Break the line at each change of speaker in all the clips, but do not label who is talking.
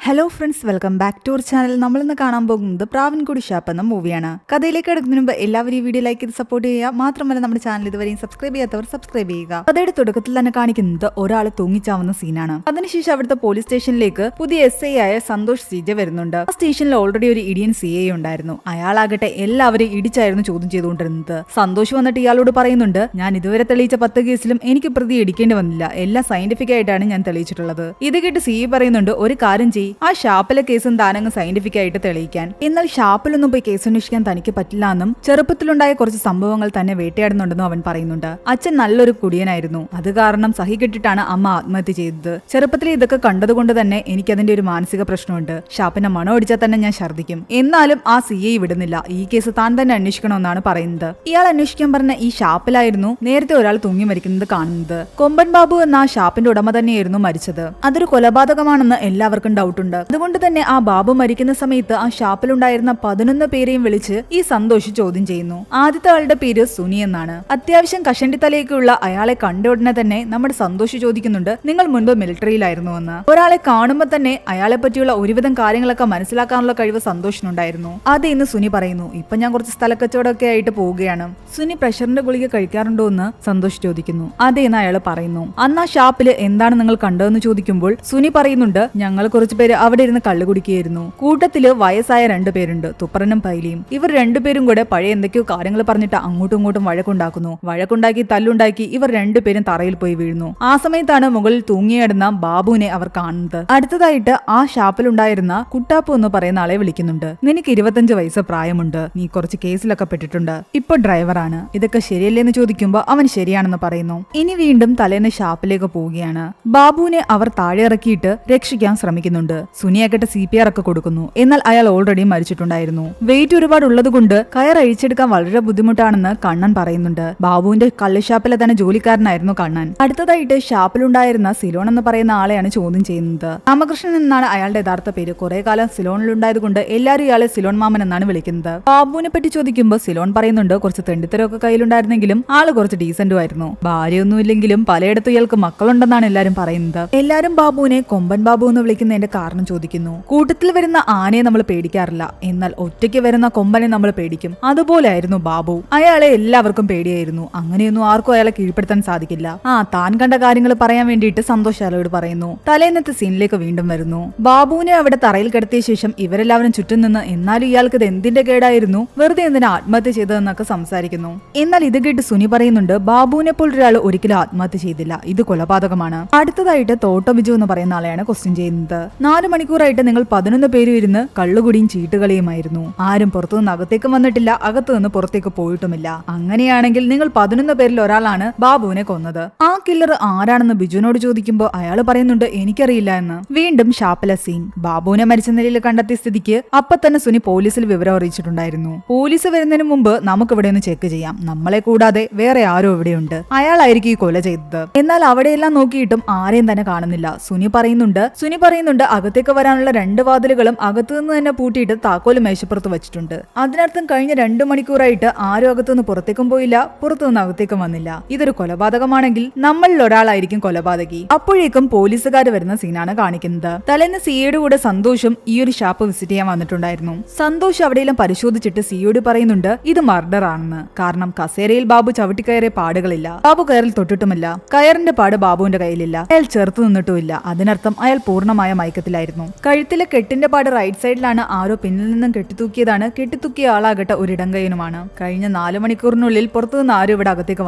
Hello friends, welcome back to our channel. നമ്മളിന്ന് കാണാൻ പോകുന്നത് പ്രാവൻകുടി ഷാപ്പ് എന്ന മൂവിയാണ്. കഥയിലേക്ക് എടുക്കുന്നതിന് മുമ്പ് എല്ലാവരും ഈ വീഡിയോ ലൈക്ക് ചെയ്ത് സപ്പോർട്ട് ചെയ്യുക. മാത്രമല്ല നമ്മുടെ ചാനൽ ഇതുവരെയും സബ്സ്ക്രൈബ് ചെയ്യാത്തവർ സബ്സ്ക്രൈബ് ചെയ്യുക. കഥയുടെ തുടക്കത്തിൽ തന്നെ കാണിക്കുന്നത് ഒരാൾ തൂങ്ങിച്ചാവുന്ന സീനാണ്. അതിനുശേഷം അവിടുത്തെ പോലീസ് സ്റ്റേഷനിലേക്ക് പുതിയ SI ആയ സന്തോഷ് CJ വരുന്നുണ്ട്. ആ സ്റ്റേഷനിൽ ഓൾറെഡി ഒരു ഇടിയൻ CA ഉണ്ടായിരുന്നു. അയാളാകട്ടെ എല്ലാവരെയും ഇടിച്ചായിരുന്നു ചോദ്യം ചെയ്തുകൊണ്ടിരുന്നത്. സന്തോഷ് വന്നിട്ട് ഇയാളോട് പറയുന്നുണ്ട്, ഞാൻ ഇതുവരെ തെളിയിച്ച 10 കേസിലും എനിക്ക് പ്രതി ഇടിക്കേണ്ടി വന്നില്ല, എല്ലാം സയന്റിഫിക് ആയിട്ടാണ് ഞാൻ തെളിയിച്ചിട്ടുള്ളത്. ഇത് കേട്ട് CA പറയുന്നുണ്ട്, ഒരു കാര്യം ചെയ്യും, ആ ഷാപ്പിലെ കേസും താനങ്ങ് സയന്റിഫിക് ആയിട്ട് തെളിയിക്കാൻ. എന്നാൽ ഷാപ്പിലൊന്നും പോയി കേസ് അന്വേഷിക്കാൻ തനിക്ക് പറ്റില്ല എന്നും ചെറുപ്പത്തിലുണ്ടായ കുറച്ച് സംഭവങ്ങൾ തന്നെ വേട്ടയാടുന്നുണ്ടെന്നും അവൻ പറയുന്നുണ്ട്. അച്ഛൻ നല്ലൊരു കുടിയനായിരുന്നു, അത് കാരണം സഹികെട്ടിട്ടാണ് അമ്മ ആത്മഹത്യ ചെയ്തത്. ചെറുപ്പത്തിൽ ഇതൊക്കെ കണ്ടതുകൊണ്ട് തന്നെ എനിക്ക് അതിന്റെ ഒരു മാനസിക പ്രശ്നമുണ്ട്. ഷാപ്പിനെ മണം അടിച്ചാൽ തന്നെ ഞാൻ ഛർദ്ദിക്കും. എന്നാലും ആ CA വിടുന്നില്ല, ഈ കേസ് താൻ തന്നെ അന്വേഷിക്കണമെന്നാണ് പറയുന്നത്. ഇയാൾ അന്വേഷിക്കാൻ പറഞ്ഞ ഈ ഷാപ്പിലായിരുന്നു നേരത്തെ ഒരാൾ തൂങ്ങി മരിക്കുന്നത് കാണുന്നത്. കൊമ്പൻ ബാബു എന്ന ആ ഷാപ്പിന്റെ ഉടമ തന്നെയായിരുന്നു മരിച്ചത്. അതൊരു കൊലപാതകമാണെന്ന് എല്ലാവർക്കും ഡൗട്ടുണ്ട്. അതുകൊണ്ട് തന്നെ ആ ബാബു മരിക്കുന്ന സമയത്ത് ആ ഷാപ്പിലുണ്ടായിരുന്ന 11 പേരെയും വിളിച്ച് ഈ സന്തോഷ് ചോദ്യം ചെയ്യുന്നു. ആദ്യത്തെ ആളുടെ പേര് സുനി എന്നാണ്. അത്യാവശ്യം കഷണ്ടി തലയൊക്കെയുള്ള അയാളെ കണ്ട ഉടനെ തന്നെ നമ്മുടെ സന്തോഷ് ചോദിക്കുന്നുണ്ട്, നിങ്ങൾ മുൻപ് മിലിറ്ററിയിലായിരുന്നു എന്ന്. ഒരാളെ കാണുമ്പോൾ തന്നെ അയാളെ പറ്റിയുള്ള ഒരുവിധം കാര്യങ്ങളൊക്കെ മനസ്സിലാക്കാനുള്ള കഴിവ് സന്തോഷിനുണ്ടായിരുന്നു. അത് ഇന്ന് സുനി പറയുന്നു, ഇപ്പൊ ഞാൻ കുറച്ച് സ്ഥലക്കച്ചവടമൊക്കെ ആയിട്ട് പോവുകയാണ്. സുനി പ്രഷറിന്റെ ഗുളിക കഴിക്കാറുണ്ടോ എന്ന് സന്തോഷ് ചോദിക്കുന്നു. അതേന്ന് അയാൾ പറയുന്നു. അന്ന് ആ ഷാപ്പില് എന്താണ് നിങ്ങൾ കണ്ടതെന്ന് ചോദിക്കുമ്പോൾ സുനി പറയുന്നുണ്ട്, ഞങ്ങൾ കുറച്ച് പേര് അവിടെ ഇരുന്ന് കള്ളു കുടിക്കുകയായിരുന്നു. കൂട്ടത്തില് വയസ്സായ 2 പേരുണ്ട്, തുപ്പറനും പൈലിയും. ഇവർ 2 പേരും കൂടെ പഴയ എന്തൊക്കെയോ കാര്യങ്ങൾ പറഞ്ഞിട്ട് അങ്ങോട്ടും ഇങ്ങോട്ടും വഴക്കുണ്ടാക്കി തല്ലുണ്ടാക്കി ഇവർ 2 പേരും തറയിൽ പോയി വീഴുന്നു. ആ സമയത്താണ് മുകളിൽ തൂങ്ങിയിടുന്ന ബാബുവിനെ അവർ കാണുന്നത്. അടുത്തതായിട്ട് ആ ഷാപ്പിലുണ്ടായിരുന്ന കുട്ടാപ്പു എന്ന് പറയുന്ന ആളെ വിളിക്കുന്നുണ്ട്. നിനക്ക് 25 വയസ്സ് പ്രായമുണ്ട്, നീ കുറച്ച് കേസിലൊക്കെ പെട്ടിട്ടുണ്ട്, ഇപ്പൊ ഡ്രൈവറാണ്, ഇതൊക്കെ ശരിയല്ലേന്ന് ചോദിക്കുമ്പോ അവൻ ശരിയാണെന്ന് പറയുന്നു. ഇനി വീണ്ടും തലേന്ന് ഷാപ്പിലേക്ക് പോവുകയാണ്. ബാബുവിനെ അവർ താഴെ ഇറക്കിയിട്ട് രക്ഷിക്കാൻ ശ്രമിക്കുന്നുണ്ട്. സുനിയാക്കട്ടെ CPR ഒക്കെ കൊടുക്കുന്നു. എന്നാൽ അയാൾ ഓൾറെഡി മരിച്ചിട്ടുണ്ടായിരുന്നു. വെയിറ്റ് ഒരുപാട് ഉള്ളത് കൊണ്ട് കയർ അഴിച്ചെടുക്കാൻ വളരെ ബുദ്ധിമുട്ടാണെന്ന് കണ്ണൻ പറയുന്നുണ്ട്. ബാബുവിന്റെ കള്ളുഷാപ്പിലെ തന്നെ ജോലിക്കാരനായിരുന്നു കണ്ണൻ. അടുത്തതായിട്ട് ഷാപ്പിലുണ്ടായിരുന്ന സിലോൺ എന്ന് പറയുന്ന ആളെയാണ് ചോദ്യം ചെയ്യുന്നത്. രാമകൃഷ്ണൻ എന്നാണ് അയാളുടെ യഥാർത്ഥ പേര്. കുറെ കാലം സിലോണിലുണ്ടായത് കൊണ്ട് എല്ലാവരും ഇയാളെ സിലോൺ മാമൻ എന്നാണ് വിളിക്കുന്നത്. ബാബുവിനെ പറ്റി ചോദിക്കുമ്പോൾ സിലോൺ പറയുന്നുണ്ട്, കുറച്ച് തെണ്ടിത്തരമൊക്കെ കയ്യിലുണ്ടായിരുന്നെങ്കിലും ആള് കുറച്ച് ഡീസന്റും ആയിരുന്നു. ഭാര്യയൊന്നുമില്ലെങ്കിലും പലയിടത്തും ഇയാൾക്ക് മക്കളുണ്ടെന്നാണ് എല്ലാരും പറയുന്നത്. എല്ലാരും ബാബുവിനെ കൊമ്പൻ ബാബു എന്ന് വിളിക്കുന്നതിന്റെ കാരണം ചോദിക്കുന്നു. കൂട്ടത്തിൽ വരുന്ന ആനയെ നമ്മൾ പേടിക്കാറില്ല, എന്നാൽ ഒറ്റയ്ക്ക് വരുന്ന കൊമ്പനെ നമ്മൾ പേടിക്കും. അതുപോലെ ആയിരുന്നു ബാബു. അയാളെ എല്ലാവർക്കും പേടിയായിരുന്നു. അങ്ങനെയൊന്നും ആർക്കും അയാളെ കീഴ്പ്പെടുത്താൻ സാധിക്കില്ല. താൻ കണ്ട കാര്യങ്ങൾ പറയാൻ വേണ്ടിയിട്ട് സന്തോഷ് അയാളോട് പറയുന്നു. തലേന്നത്തെ സീനിലേക്ക് വീണ്ടും വരുന്നു. ബാബുവിനെ അവിടെ തറയിൽ കിടത്തിയ ശേഷം ഇവരെല്ലാവരും ചുറ്റും നിന്ന്, എന്നാലും ഇയാൾക്ക് ഇത് എന്തിന്റെ കേടായിരുന്നു, വെറുതെ എന്തിനാ ആത്മഹത്യ ചെയ്തതെന്നൊക്കെ സംസാരിക്കുന്നു. എന്നാൽ ഇത് കേട്ട് സുനി പറയുന്നുണ്ട്, ബാബുവിനെ പോലൊരാൾ ഒരിക്കലും ആത്മഹത്യ ചെയ്തില്ല, ഇത് കൊലപാതകമാണ്. അടുത്തതായിട്ട് തോട്ടോ ബിജു എന്ന് പറയുന്ന ആളെയാണ് ക്വസ്റ്റ്യൻ ചെയ്യുന്നത്. 4 മണിക്കൂറായിട്ട് നിങ്ങൾ 11 പേരും ഇരുന്ന് കള്ളുകുടിയും ചീട്ടുകളിയുമായിരുന്നു. ആരും പുറത്തുനിന്ന് അകത്തേക്ക് വന്നിട്ടില്ല, അകത്തുനിന്ന് പുറത്തേക്ക് പോയിട്ടുമില്ല. അങ്ങനെയാണെങ്കിൽ നിങ്ങൾ 11 പേരിൽ ഒരാളാണ് ബാബുവിനെ കൊന്നത്. ആ കില്ലർ ആരാണെന്ന് ബിജുവിനോട് ചോദിക്കുമ്പോൾ അയാൾ പറയുന്നുണ്ട്, എനിക്കറിയില്ല എന്ന്. വീണ്ടും ഷാപ്പിലെ സീൻ. ബാബുവിനെ മരിച്ച നിലയിൽ കണ്ടെത്തിയ സ്ഥിതിക്ക് അപ്പൊ തന്നെ സുനി പോലീസിൽ വിവരം അറിയിച്ചിട്ടുണ്ടായിരുന്നു. പോലീസ് വരുന്നതിന് മുമ്പ് നമുക്കിവിടെ ഒന്ന് ചെക്ക് ചെയ്യാം, നമ്മളെ കൂടാതെ വേറെ ആരോ ഇവിടെയുണ്ട്, അയാളായിരിക്കും ഈ കൊല ചെയ്തത്. എന്നാൽ അവിടെയെല്ലാം നോക്കിയിട്ടും ആരെയും തന്നെ കാണുന്നില്ല. സുനി പറയുന്നുണ്ട് അകത്തേക്ക് വരാനുള്ള 2 വാതിലുകളും അകത്തുനിന്ന് തന്നെ പൂട്ടിയിട്ട് താക്കോല് മേശപ്പുറത്ത് വെച്ചിട്ടുണ്ട്. അതിനർത്ഥം കഴിഞ്ഞ 2 മണിക്കൂറായിട്ട് ആരും അകത്തുനിന്ന് പുറത്തേക്കും പോയില്ല, പുറത്തുനിന്ന് അകത്തേക്കും വന്നില്ല. ഇതൊരു കൊലപാതകമാണെങ്കിൽ നമ്മളിൽ ഒരാളായിരിക്കും കൊലപാതകി. അപ്പോഴേക്കും പോലീസുകാർ വരുന്ന സീനാണ് കാണിക്കുന്നത്. തലേന്ന് സിയുടെ കൂടെ സന്തോഷും ഈ ഒരു ഷാപ്പ് വിസിറ്റ് ചെയ്യാൻ വന്നിട്ടുണ്ടായിരുന്നു. സന്തോഷ് അവിടെയെല്ലാം പരിശോധിച്ചിട്ട് സിയോട് പറയുന്നുണ്ട്, ഇത് മർഡർ ആണെന്ന്. കാരണം കസേരയിൽ ബാബു ചവിട്ടിക്കയറിയ പാടുകളില്ല, ബാബു കയറിൽ തൊട്ടിട്ടുമില്ല, കയറിന്റെ പാട് ബാബുവിന്റെ കയ്യിലില്ല, അയാൾ ചേർത്ത് നിന്നിട്ടുമില്ല. അതിനർത്ഥം അയാൾ പൂർണ്ണമായ മയക്കത്തിലായിരുന്നു. കഴുത്തിലെ കെട്ടിന്റെ പാട് റൈറ്റ് സൈഡിലാണ്, ആരോ പിന്നിൽ നിന്നും കെട്ടിത്തൂക്കിയതാണ്. കെട്ടിത്തൂക്കിയ ആളാകട്ടെ ഒരു ഇടങ്കയനുമാണ്. കഴിഞ്ഞ 4 മണിക്കൂറിനുള്ളിൽ പുറത്തുനിന്ന് ആരും ഇവിടെ അകത്തേക്ക്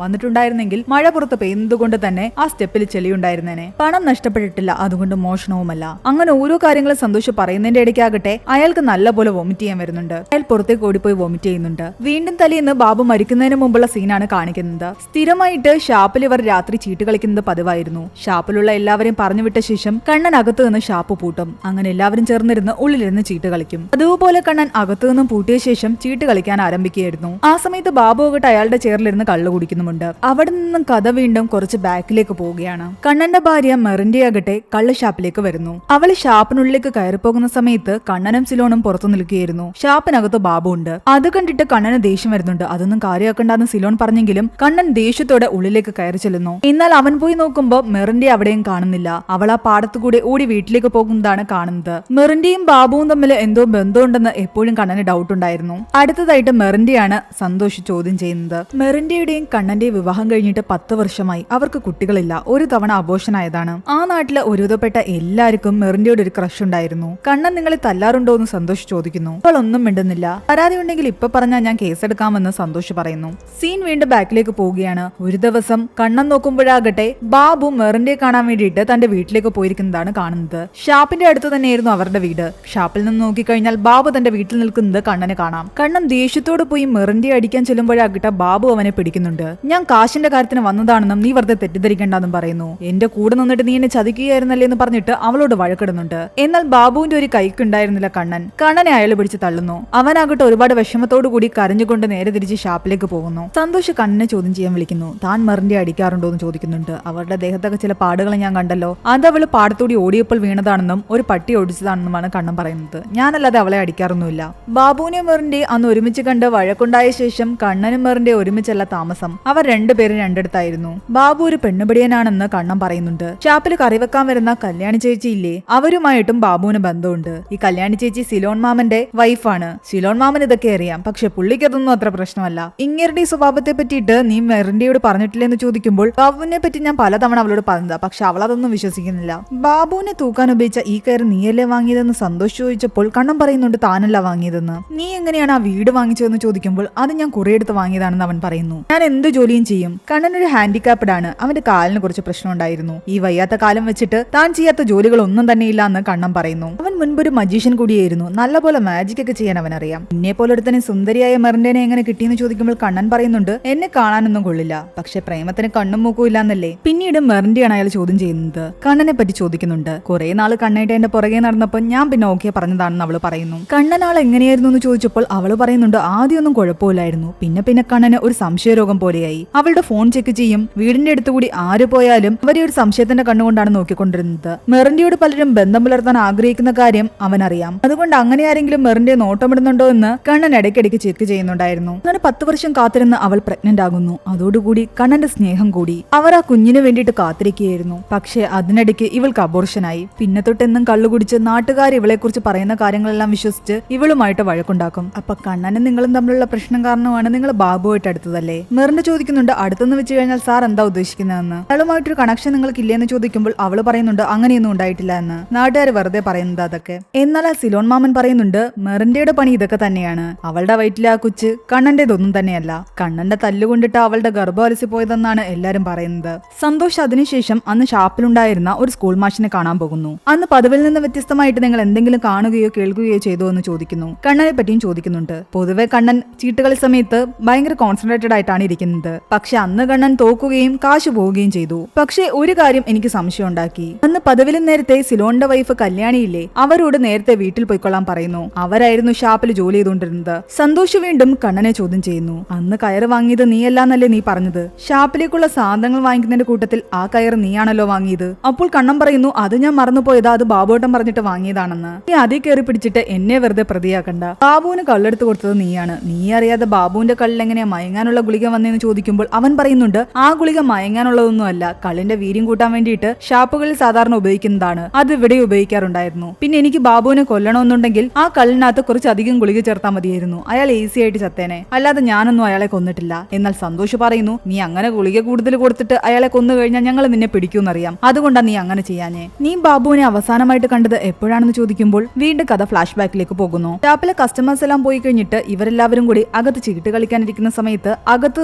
വന്നിട്ടുണ്ടായിരുന്നെങ്കിൽ മഴ പുറത്ത് പെയ്യുന്നതുകൊണ്ട് തന്നെ ആ സ്റ്റെപ്പിൽ ചെളിയുണ്ടായിരുന്നേനെ. പണം നഷ്ടപ്പെട്ടിട്ടില്ല, അതുകൊണ്ട് മോഷണവുമല്ല. അങ്ങനെ ഓരോ കാര്യങ്ങളും സന്തോഷം പറയുന്നതിന്റെ ഇടയ്ക്കാകട്ടെ അയാൾക്ക് നല്ലപോലെ വോമിറ്റ് ചെയ്യാൻ വരുന്നുണ്ട്. അയാൾ പുറത്തേക്ക് ഓടിപ്പോയി വോമിറ്റ് ചെയ്യുന്നുണ്ട്. വീണ്ടും തലേന്ന് ബാബു മരിക്കുന്നതിന് മുമ്പുള്ള സീനാണ് കാണിക്കുന്നത്. സ്ഥിരമായിട്ട് ഷാപ്പിൽ ഇവർ രാത്രി ചീട്ട് കളിക്കുന്നത് പതിവായിരുന്നു. ഷാപ്പിലുള്ള എല്ലാവരെയും പറഞ്ഞു വിട്ട ശേഷം കണ്ണൻ അകത്ത് നിന്ന് ഷാപ്പ് പൂട്ടും. അങ്ങനെ എല്ലാവരും ചേർന്നിരുന്ന് ഉള്ളിലിരുന്ന് ചീട്ട് കളിക്കും. അതുപോലെ കണ്ണൻ അകത്തു നിന്നും പൂട്ടിയ ശേഷം ചീട്ട് കളിക്കാൻ ആരംഭിക്കുകയായിരുന്നു. ആ സമയത്ത് ബാബു ആകട്ടെ അയാളുടെ ചെയറിലിരുന്ന് കള്ളു കുടിക്കുന്നുമുണ്ട്. അവിടെ നിന്നും കഥ വീണ്ടും കുറച്ച് ബാക്കിലേക്ക് പോവുകയാണ്. കണ്ണന്റെ ഭാര്യ മെറിന്റെ ആകട്ടെ കള്ള് ഷാപ്പിലേക്ക് വരുന്നു. അവള് ഷാപ്പിനുള്ളിലേക്ക് കയറിപ്പോകുന്ന സമയത്ത് കണ്ണനും സിലോണും പുറത്തു നിൽക്കുകയായിരുന്നു. ഷാപ്പിനകത്ത് ബാബു ഉണ്ട്. അത് കണ്ടിട്ട് കണ്ണന് ദേഷ്യം വരുന്നുണ്ട്. അതൊന്നും കാര്യമാക്കണ്ടെന്ന് സിലോൺ പറഞ്ഞെങ്കിലും കണ്ണൻ ദേഷ്യത്തോടെ ഉള്ളിലേക്ക് കയറി ചെല്ലുന്നു. എന്നാൽ അവൻ പോയി നോക്കുമ്പോ മെറിന്റെ അവിടെയും കാണുന്നില്ല. അവൾ ആ പാടത്തുകൂടെ ഓടി വീട്ടിലേക്ക് വീട്ടിലേക്ക് പോകുന്നതാണ് കാണുന്നത്. മെറിന്റെയും ബാബുവും തമ്മിൽ എന്തോ ബന്ധമുണ്ടെന്ന് എപ്പോഴും കണ്ണന് ഡൗട്ട് ഉണ്ടായിരുന്നു. അടുത്തതായിട്ട് മെറിന്റെയാണ് സന്തോഷ് ചോദ്യം ചെയ്യുന്നത്. മെറിന്റെയുടെയും കണ്ണന്റെയും വിവാഹം കഴിഞ്ഞിട്ട് 10 വർഷമായി. അവർക്ക് കുട്ടികളില്ല. ഒരു തവണ അബോർഷൻ ആയതാണ്. ആ നാട്ടിലെ ഒരുവിധപ്പെട്ട എല്ലാവർക്കും മെറിന്റെയോട് ഒരു ക്രഷ് ഉണ്ടായിരുന്നു. കണ്ണൻ നിങ്ങളെ തല്ലാറുണ്ടോ എന്ന് സന്തോഷ് ചോദിക്കുന്നു. അവൾ ഒന്നും മിണ്ടുന്നില്ല. പരാതി ഉണ്ടെങ്കിൽ ഇപ്പൊ പറഞ്ഞാൽ ഞാൻ കേസെടുക്കാമെന്ന് സന്തോഷ് പറയുന്നു. സീൻ വീണ്ടും ബാക്കിലേക്ക് പോവുകയാണ്. ഒരു ദിവസം കണ്ണൻ നോക്കുമ്പോഴാകട്ടെ ബാബു മെറിന്റെ കാണാൻ വേണ്ടിയിട്ട് തന്റെ വീട്ടിലേക്ക് പോയിരിക്കുന്നതാണ് കാണുന്നത്. ഷാപ്പിന്റെ അടുത്ത് തന്നെയായിരുന്നു അവരുടെ വീട്. ഷാപ്പിൽ നിന്ന് നോക്കിക്കഴിഞ്ഞാൽ ബാബു തന്റെ വീട്ടിൽ നിൽക്കുന്നത് കണ്ണനെ കാണാം. കണ്ണൻ ദേഷ്യത്തോട് പോയി മെറിന്റെ അടിക്കാൻ ചെല്ലുമ്പോഴാകട്ടെ ബാബു അവനെ പിടിക്കുന്നുണ്ട്. ഞാൻ കാശിന്റെ കാര്യത്തിന് വന്നതാണെന്നും നീ വെറുതെ തെറ്റിദ്ധരിക്കേണ്ടെന്നും പറയുന്നു. എന്റെ കൂടെ നിന്നിട്ട് നീ എന്നെ ചതിക്കുകയായിരുന്നല്ലേ എന്ന് പറഞ്ഞിട്ട് അവളോട് വഴക്കിടുന്നുണ്ട്. എന്നാൽ ബാബുവിന്റെ ഒരു കൈക്കുണ്ടായിരുന്നില്ല കണ്ണനെ അയാൾ പിടിച്ച് തള്ളുന്നു. അവനാകട്ടെ ഒരുപാട് വിഷമത്തോടു കൂടി കരഞ്ഞുകൊണ്ട് നേരെ തിരിച്ച് ഷാപ്പിലേക്ക് പോകുന്നു. സന്തോഷ് കണ്ണനെ ചോദ്യം ചെയ്യാൻ വിളിക്കുന്നു. താൻ മെറിന്റെ അടിക്കാറുണ്ടോ എന്ന് ചോദിക്കുന്നുണ്ട്. അവരുടെ ദേഹത്തൊക്കെ ചില പാടുകൾ ഞാൻ കണ്ടല്ലോ. അത് അവള് പാടത്തോടി ഓടിയപ്പോൾ വീണതാണെന്നും ഒരു പട്ടി ഓടിച്ചതാണെന്നുമാണ് കണ്ണൻ പറയുന്നത്. ഞാനല്ലാതെ അവളെ അടിക്കാറൊന്നുമില്ല. ബാബുവിനെ മെറിന്റെ അന്ന് ഒരുമിച്ച് കണ്ട് വഴക്കുണ്ടായ ശേഷം കണ്ണനും മെറിന്റെ ഒരുമിച്ചല്ല താമസം. അവർ രണ്ടുപേരും രണ്ടിടത്തായിരുന്നു. ബാബു ഒരു പെണ്ണുപിടിയനാണെന്ന് കണ്ണൻ പറയുന്നുണ്ട്. ഷാപ്പിൽ കറി വെക്കാൻ വരുന്ന കല്യാണി ചേച്ചി ഇല്ലേ, അവരുമായിട്ടും ബാബുവിന് ബന്ധമുണ്ട്. ഈ കല്യാണി ചേച്ചി സിലോൺ മാമന്റെ വൈഫാണ്. സിലോൺ മാമൻ ഇതൊക്കെ അറിയാം. പക്ഷെ പുള്ളിക്കതൊന്നും അത്ര പ്രശ്നമല്ല. ഇങ്ങരുടെ സ്വഭാവത്തെ പറ്റിയിട്ട് നീ മെറിന്റെയോട് പറഞ്ഞിട്ടില്ലെന്ന് ചോദിക്കുമ്പോൾ ബാബുവിനെ പറ്റി ഞാൻ പലതവണ അവളോട് പറഞ്ഞതാ, പക്ഷെ അവൾ അതൊന്നും വിശ്വസിക്കുന്നില്ല. ബാബുവിനെ തൂക്കാൻ ഉപയോഗിച്ച ഈ കയറ് നീയല്ലേ വാങ്ങിയതെന്ന് സന്തോഷ് ചോദിച്ചപ്പോൾ കണ്ണൻ പറയുന്നുണ്ട് താനല്ല വാങ്ങിയതെന്ന്. നീ എങ്ങനെയാണ് ആ വീട് വാങ്ങിച്ചതെന്ന് ചോദിക്കുമ്പോൾ അത് ഞാൻ കുറെ എടുത്ത് വാങ്ങിയതാണെന്ന് അവൻ പറയുന്നു. ഞാൻ എന്ത് ജോലിയും ചെയ്യും. കണ്ണൻ ഒരു ഹാൻഡിക്കാപ്ഡ് ആണ്. അവന്റെ കാലിന് കുറച്ച് പ്രശ്നം ഉണ്ടായിരുന്നു. ഈ വയ്യാത്ത കാലം വെച്ചിട്ട് താൻ ചെയ്യാത്ത ജോലികൾ ഒന്നും തന്നെ ഇല്ല എന്ന് കണ്ണൻ പറയുന്നു. അവൻ മുൻപൊരു മജീഷ്യൻ കൂടിയായിരുന്നു. നല്ലപോലെ മാജിക് ഒക്കെ ചെയ്യാൻ അവൻ അറിയാം. എന്നെ പോലെ ഒരുത്തനെ സുന്ദരിയായ മെറിന്റെനെ എങ്ങനെ കിട്ടിയെന്ന് ചോദിക്കുമ്പോൾ കണ്ണൻ പറയുന്നുണ്ട് എന്നെ കാണാനൊന്നും കൊള്ളില്ല, പക്ഷെ പ്രേമത്തിന് കണ്ണും മൂക്കും ഇല്ലാന്നല്ലേ. പിന്നീട് മെറിന്റെയാണ് അയാൾ ചോദ്യം ചെയ്യുന്നത്. കണ്ണനെ പറ്റി ചോദിക്കുന്നുണ്ട്. കുറെ നാള് കണ്ണായിട്ട് എന്റെ പുറകെ നടന്നപ്പോൾ ഞാൻ പിന്നെ ഓക്കെ പറഞ്ഞതാണെന്ന് അവള് പറയുന്നു. കണ്ണൻ ആൾ എങ്ങനെയായിരുന്നു എന്ന് ചോദിച്ചപ്പോൾ അവള് പറയുന്നുണ്ട് ആദ്യമൊന്നും കുഴപ്പമില്ലായിരുന്നു, പിന്നെ പിന്നെ കണ്ണന് ഒരു സംശയരോഗം പോലെയായി. അവളുടെ ഫോൺ ചെക്ക് ചെയ്യും. വീടിന്റെ അടുത്തുകൂടി ആര് പോയാലും അവരെ ഒരു സംശയത്തിന്റെ കണ്ണുകൊണ്ടാണ് നോക്കിക്കൊണ്ടിരുന്നത്. മെറിന്റെയോട് പലരും ബന്ധം പുലർത്താൻ ആഗ്രഹിക്കുന്ന കാര്യം അവനറിയാം. അതുകൊണ്ട് അങ്ങനെ ആരെങ്കിലും മെറിന്റെ നോട്ടമിടുന്നുണ്ടോ എന്ന് കണ്ണൻ ഇടയ്ക്കിടയ്ക്ക് ചെക്ക് ചെയ്യുന്നുണ്ടായിരുന്നു. അങ്ങനെ 10 വർഷം കാത്തിരുന്ന് അവൾ പ്രഗ്നന്റ് ആകുന്നു. അതോടുകൂടി കണ്ണന്റെ സ്നേഹം കൂടി. അവർ ആ കുഞ്ഞിന് വേണ്ടിയിട്ട് കാത്തിരിക്കുകയായിരുന്നു. പക്ഷെ അതിനിടയ്ക്ക് ഇവൾക്ക് അബോർഷനായി. പിന്നെ തൊട്ടെന്നും കള്ളുകുടിച്ച് നാട്ടുകാർ ഇവളെ കുറിച്ച് പറയുന്ന കാര്യങ്ങളെല്ലാം വിശ്വസിച്ച് ഇവളുമായിട്ട് വഴക്കുണ്ടാക്കും. അപ്പൊ കണ്ണനും നിങ്ങളും തമ്മിലുള്ള പ്രശ്നം കാരണമാണ് നിങ്ങൾ ബാബുവായിട്ട് അടുത്തതല്ലേ. മെറിന്റെ ചോദിക്കുന്നുണ്ട് അടുത്തെന്ന് വെച്ച് കഴിഞ്ഞാൽ സാർ എന്താ ഉദ്ദേശിക്കുന്നതെന്ന്. അയാളുമായിട്ടൊരു കണക്ഷൻ നിങ്ങൾക്ക് ഇല്ലേന്ന് ചോദിക്കുമ്പോൾ അവള് പറയുന്നുണ്ട് അങ്ങനെയൊന്നും ഉണ്ടായിട്ടില്ല എന്ന്. നാട്ടുകാർ വെറുതെ പറയുന്നത് അതൊക്കെ. എന്നാൽ ആ സിലോൺ മാമൻ പറയുന്നുണ്ട് മെറിന്റെയുടെ പണി ഇതൊക്കെ തന്നെയാണ്. അവളുടെ വയറ്റിലെ ആ കുച്ച് കണ്ണന്റേതൊന്നും തന്നെയല്ല. കണ്ണന്റെ തല്ലുകൊണ്ടിട്ട് അവളുടെ ഗർഭം അലസി പോയതെന്നാണ് എല്ലാരും പറയുന്നത്. സന്തോഷ് അതിനുശേഷം അന്ന് ഷാപ്പിലുണ്ടായിരുന്ന ഒരു സ്കൂൾ മാഷിനെ കാണാൻ പോകുന്നു. അന്ന് പതിവിൽ നിന്ന് വ്യത്യസ്തമായിട്ട് നിങ്ങൾ എന്തെങ്കിലും കാണുകയോ കേൾക്കുകയോ ചെയ്തോ എന്ന് ചോദിക്കുന്നു. കണ്ണനെ പറ്റിയും ചോദിക്കുന്നുണ്ട്. പൊതുവെ കണ്ണൻ ചീട്ടുകളി സമയത്ത് ഭയങ്കര കോൺസെൻട്രേറ്റഡ് ആയിട്ടാണ് ഇരിക്കുന്നത്. പക്ഷെ അന്ന് കണ്ണൻ തോക്കുകയും കാശ് പോവുകയും ചെയ്തു. പക്ഷെ ഒരു കാര്യം എനിക്ക് സംശയം ഉണ്ടാക്കി. അന്ന് പതിവിലും നേരത്തെ സിലോണിന്റെ വൈഫ് കല്യാണിയില്ലേ, അവരോട് നേരത്തെ വീട്ടിൽ പോയിക്കൊള്ളാൻ പറയുന്നു. അവരായിരുന്നു ഷാപ്പിൽ ജോലി ചെയ്തുകൊണ്ടിരുന്നത്. സന്തോഷ് വീണ്ടും കണ്ണനെ ചോദ്യം ചെയ്യുന്നു. അന്ന് കയറ് വാങ്ങിയത് നീയല്ലാന്നല്ലേ നീ പറഞ്ഞത്. ഷാപ്പിലേക്കുള്ള സാധനങ്ങൾ വാങ്ങിക്കുന്നതിന്റെ കൂട്ടത്തിൽ ആ കയറ് നീയാണല്ലോ വാങ്ങിയത്. അപ്പോൾ കണ്ണൻ പറയുന്നു അത് ഞാൻ മറന്നുപോയതാ, അത് ബാബുവേട്ടൻ പറഞ്ഞിട്ട് വാങ്ങിയതാണെന്ന്. നീ അതേ കയറി പിടിച്ചിട്ട് എന്നെ വെറുതെ പ്രതിയാക്കണ്ട. ബാബുവിന് കള്ളെടുത്ത് കൊടുത്തത് നീയാണ്. നീ അറിയാതെ ബാബുവിന്റെ കള്ളിൽ എങ്ങനെയാ മയങ്ങാനുള്ള ഗുളിക വന്നതെന്ന് ചോദിക്കുമ്പോൾ അവൻ പറയുന്നുണ്ട് ആ ഗുളിക മയങ്ങാനുള്ളതൊന്നും അല്ല, കള്ളിന്റെ വീര്യം കൂട്ടാൻ വേണ്ടിയിട്ട് ഷാപ്പുകളിൽ സാധാരണ ഉപയോഗിക്കുന്നതാണ്. അത് ഇവിടെ ഉപയോഗിക്കാറുണ്ടായിരുന്നു. പിന്നെ എനിക്ക് ബാബുവിനെ കൊല്ലണമെന്നുണ്ടെങ്കിൽ ആ കള്ളിനകത്ത് കുറച്ചധികം ഗുളിക ചേർത്താൽ മതിയായിരുന്നു. അയാൾ ഈസി ആയിട്ട് ചത്തേനെ, അല്ലാതെ ഞാനൊന്നും അയാളെ കൊന്നിട്ടില്ല. എന്നാൽ സന്തോഷ് പറയുന്നു നീ അങ്ങനെ ഗുളിക കൂടുതൽ കൊടുത്തിട്ട് അയാളെ കൊന്നു കഴിഞ്ഞാൽ ഞങ്ങൾ നിന്നെ പിടിക്കൂന്നറിയാം, അതുകൊണ്ടാണ് നീ അങ്ങനെ ചെയ്യാഞ്ഞേ. നീ ബാബുവിനെ അവസാനമായിട്ട് കണ്ടത് എപ്പോഴാണെന്ന് ചോദിക്കുമ്പോൾ വീണ്ടും കഥ ഫ്ലാഷ് ബാക്കിലേക്ക് പോകുന്നു. ഷാപ്പിലെ കസ്റ്റമേഴ്സ് എല്ലാം പോയി കഴിഞ്ഞിട്ട് ഇവരെല്ലാവരും കൂടി അകത്ത് ചീട്ട് കളിക്കാനിരിക്കുന്ന സമയത്ത് അകത്ത്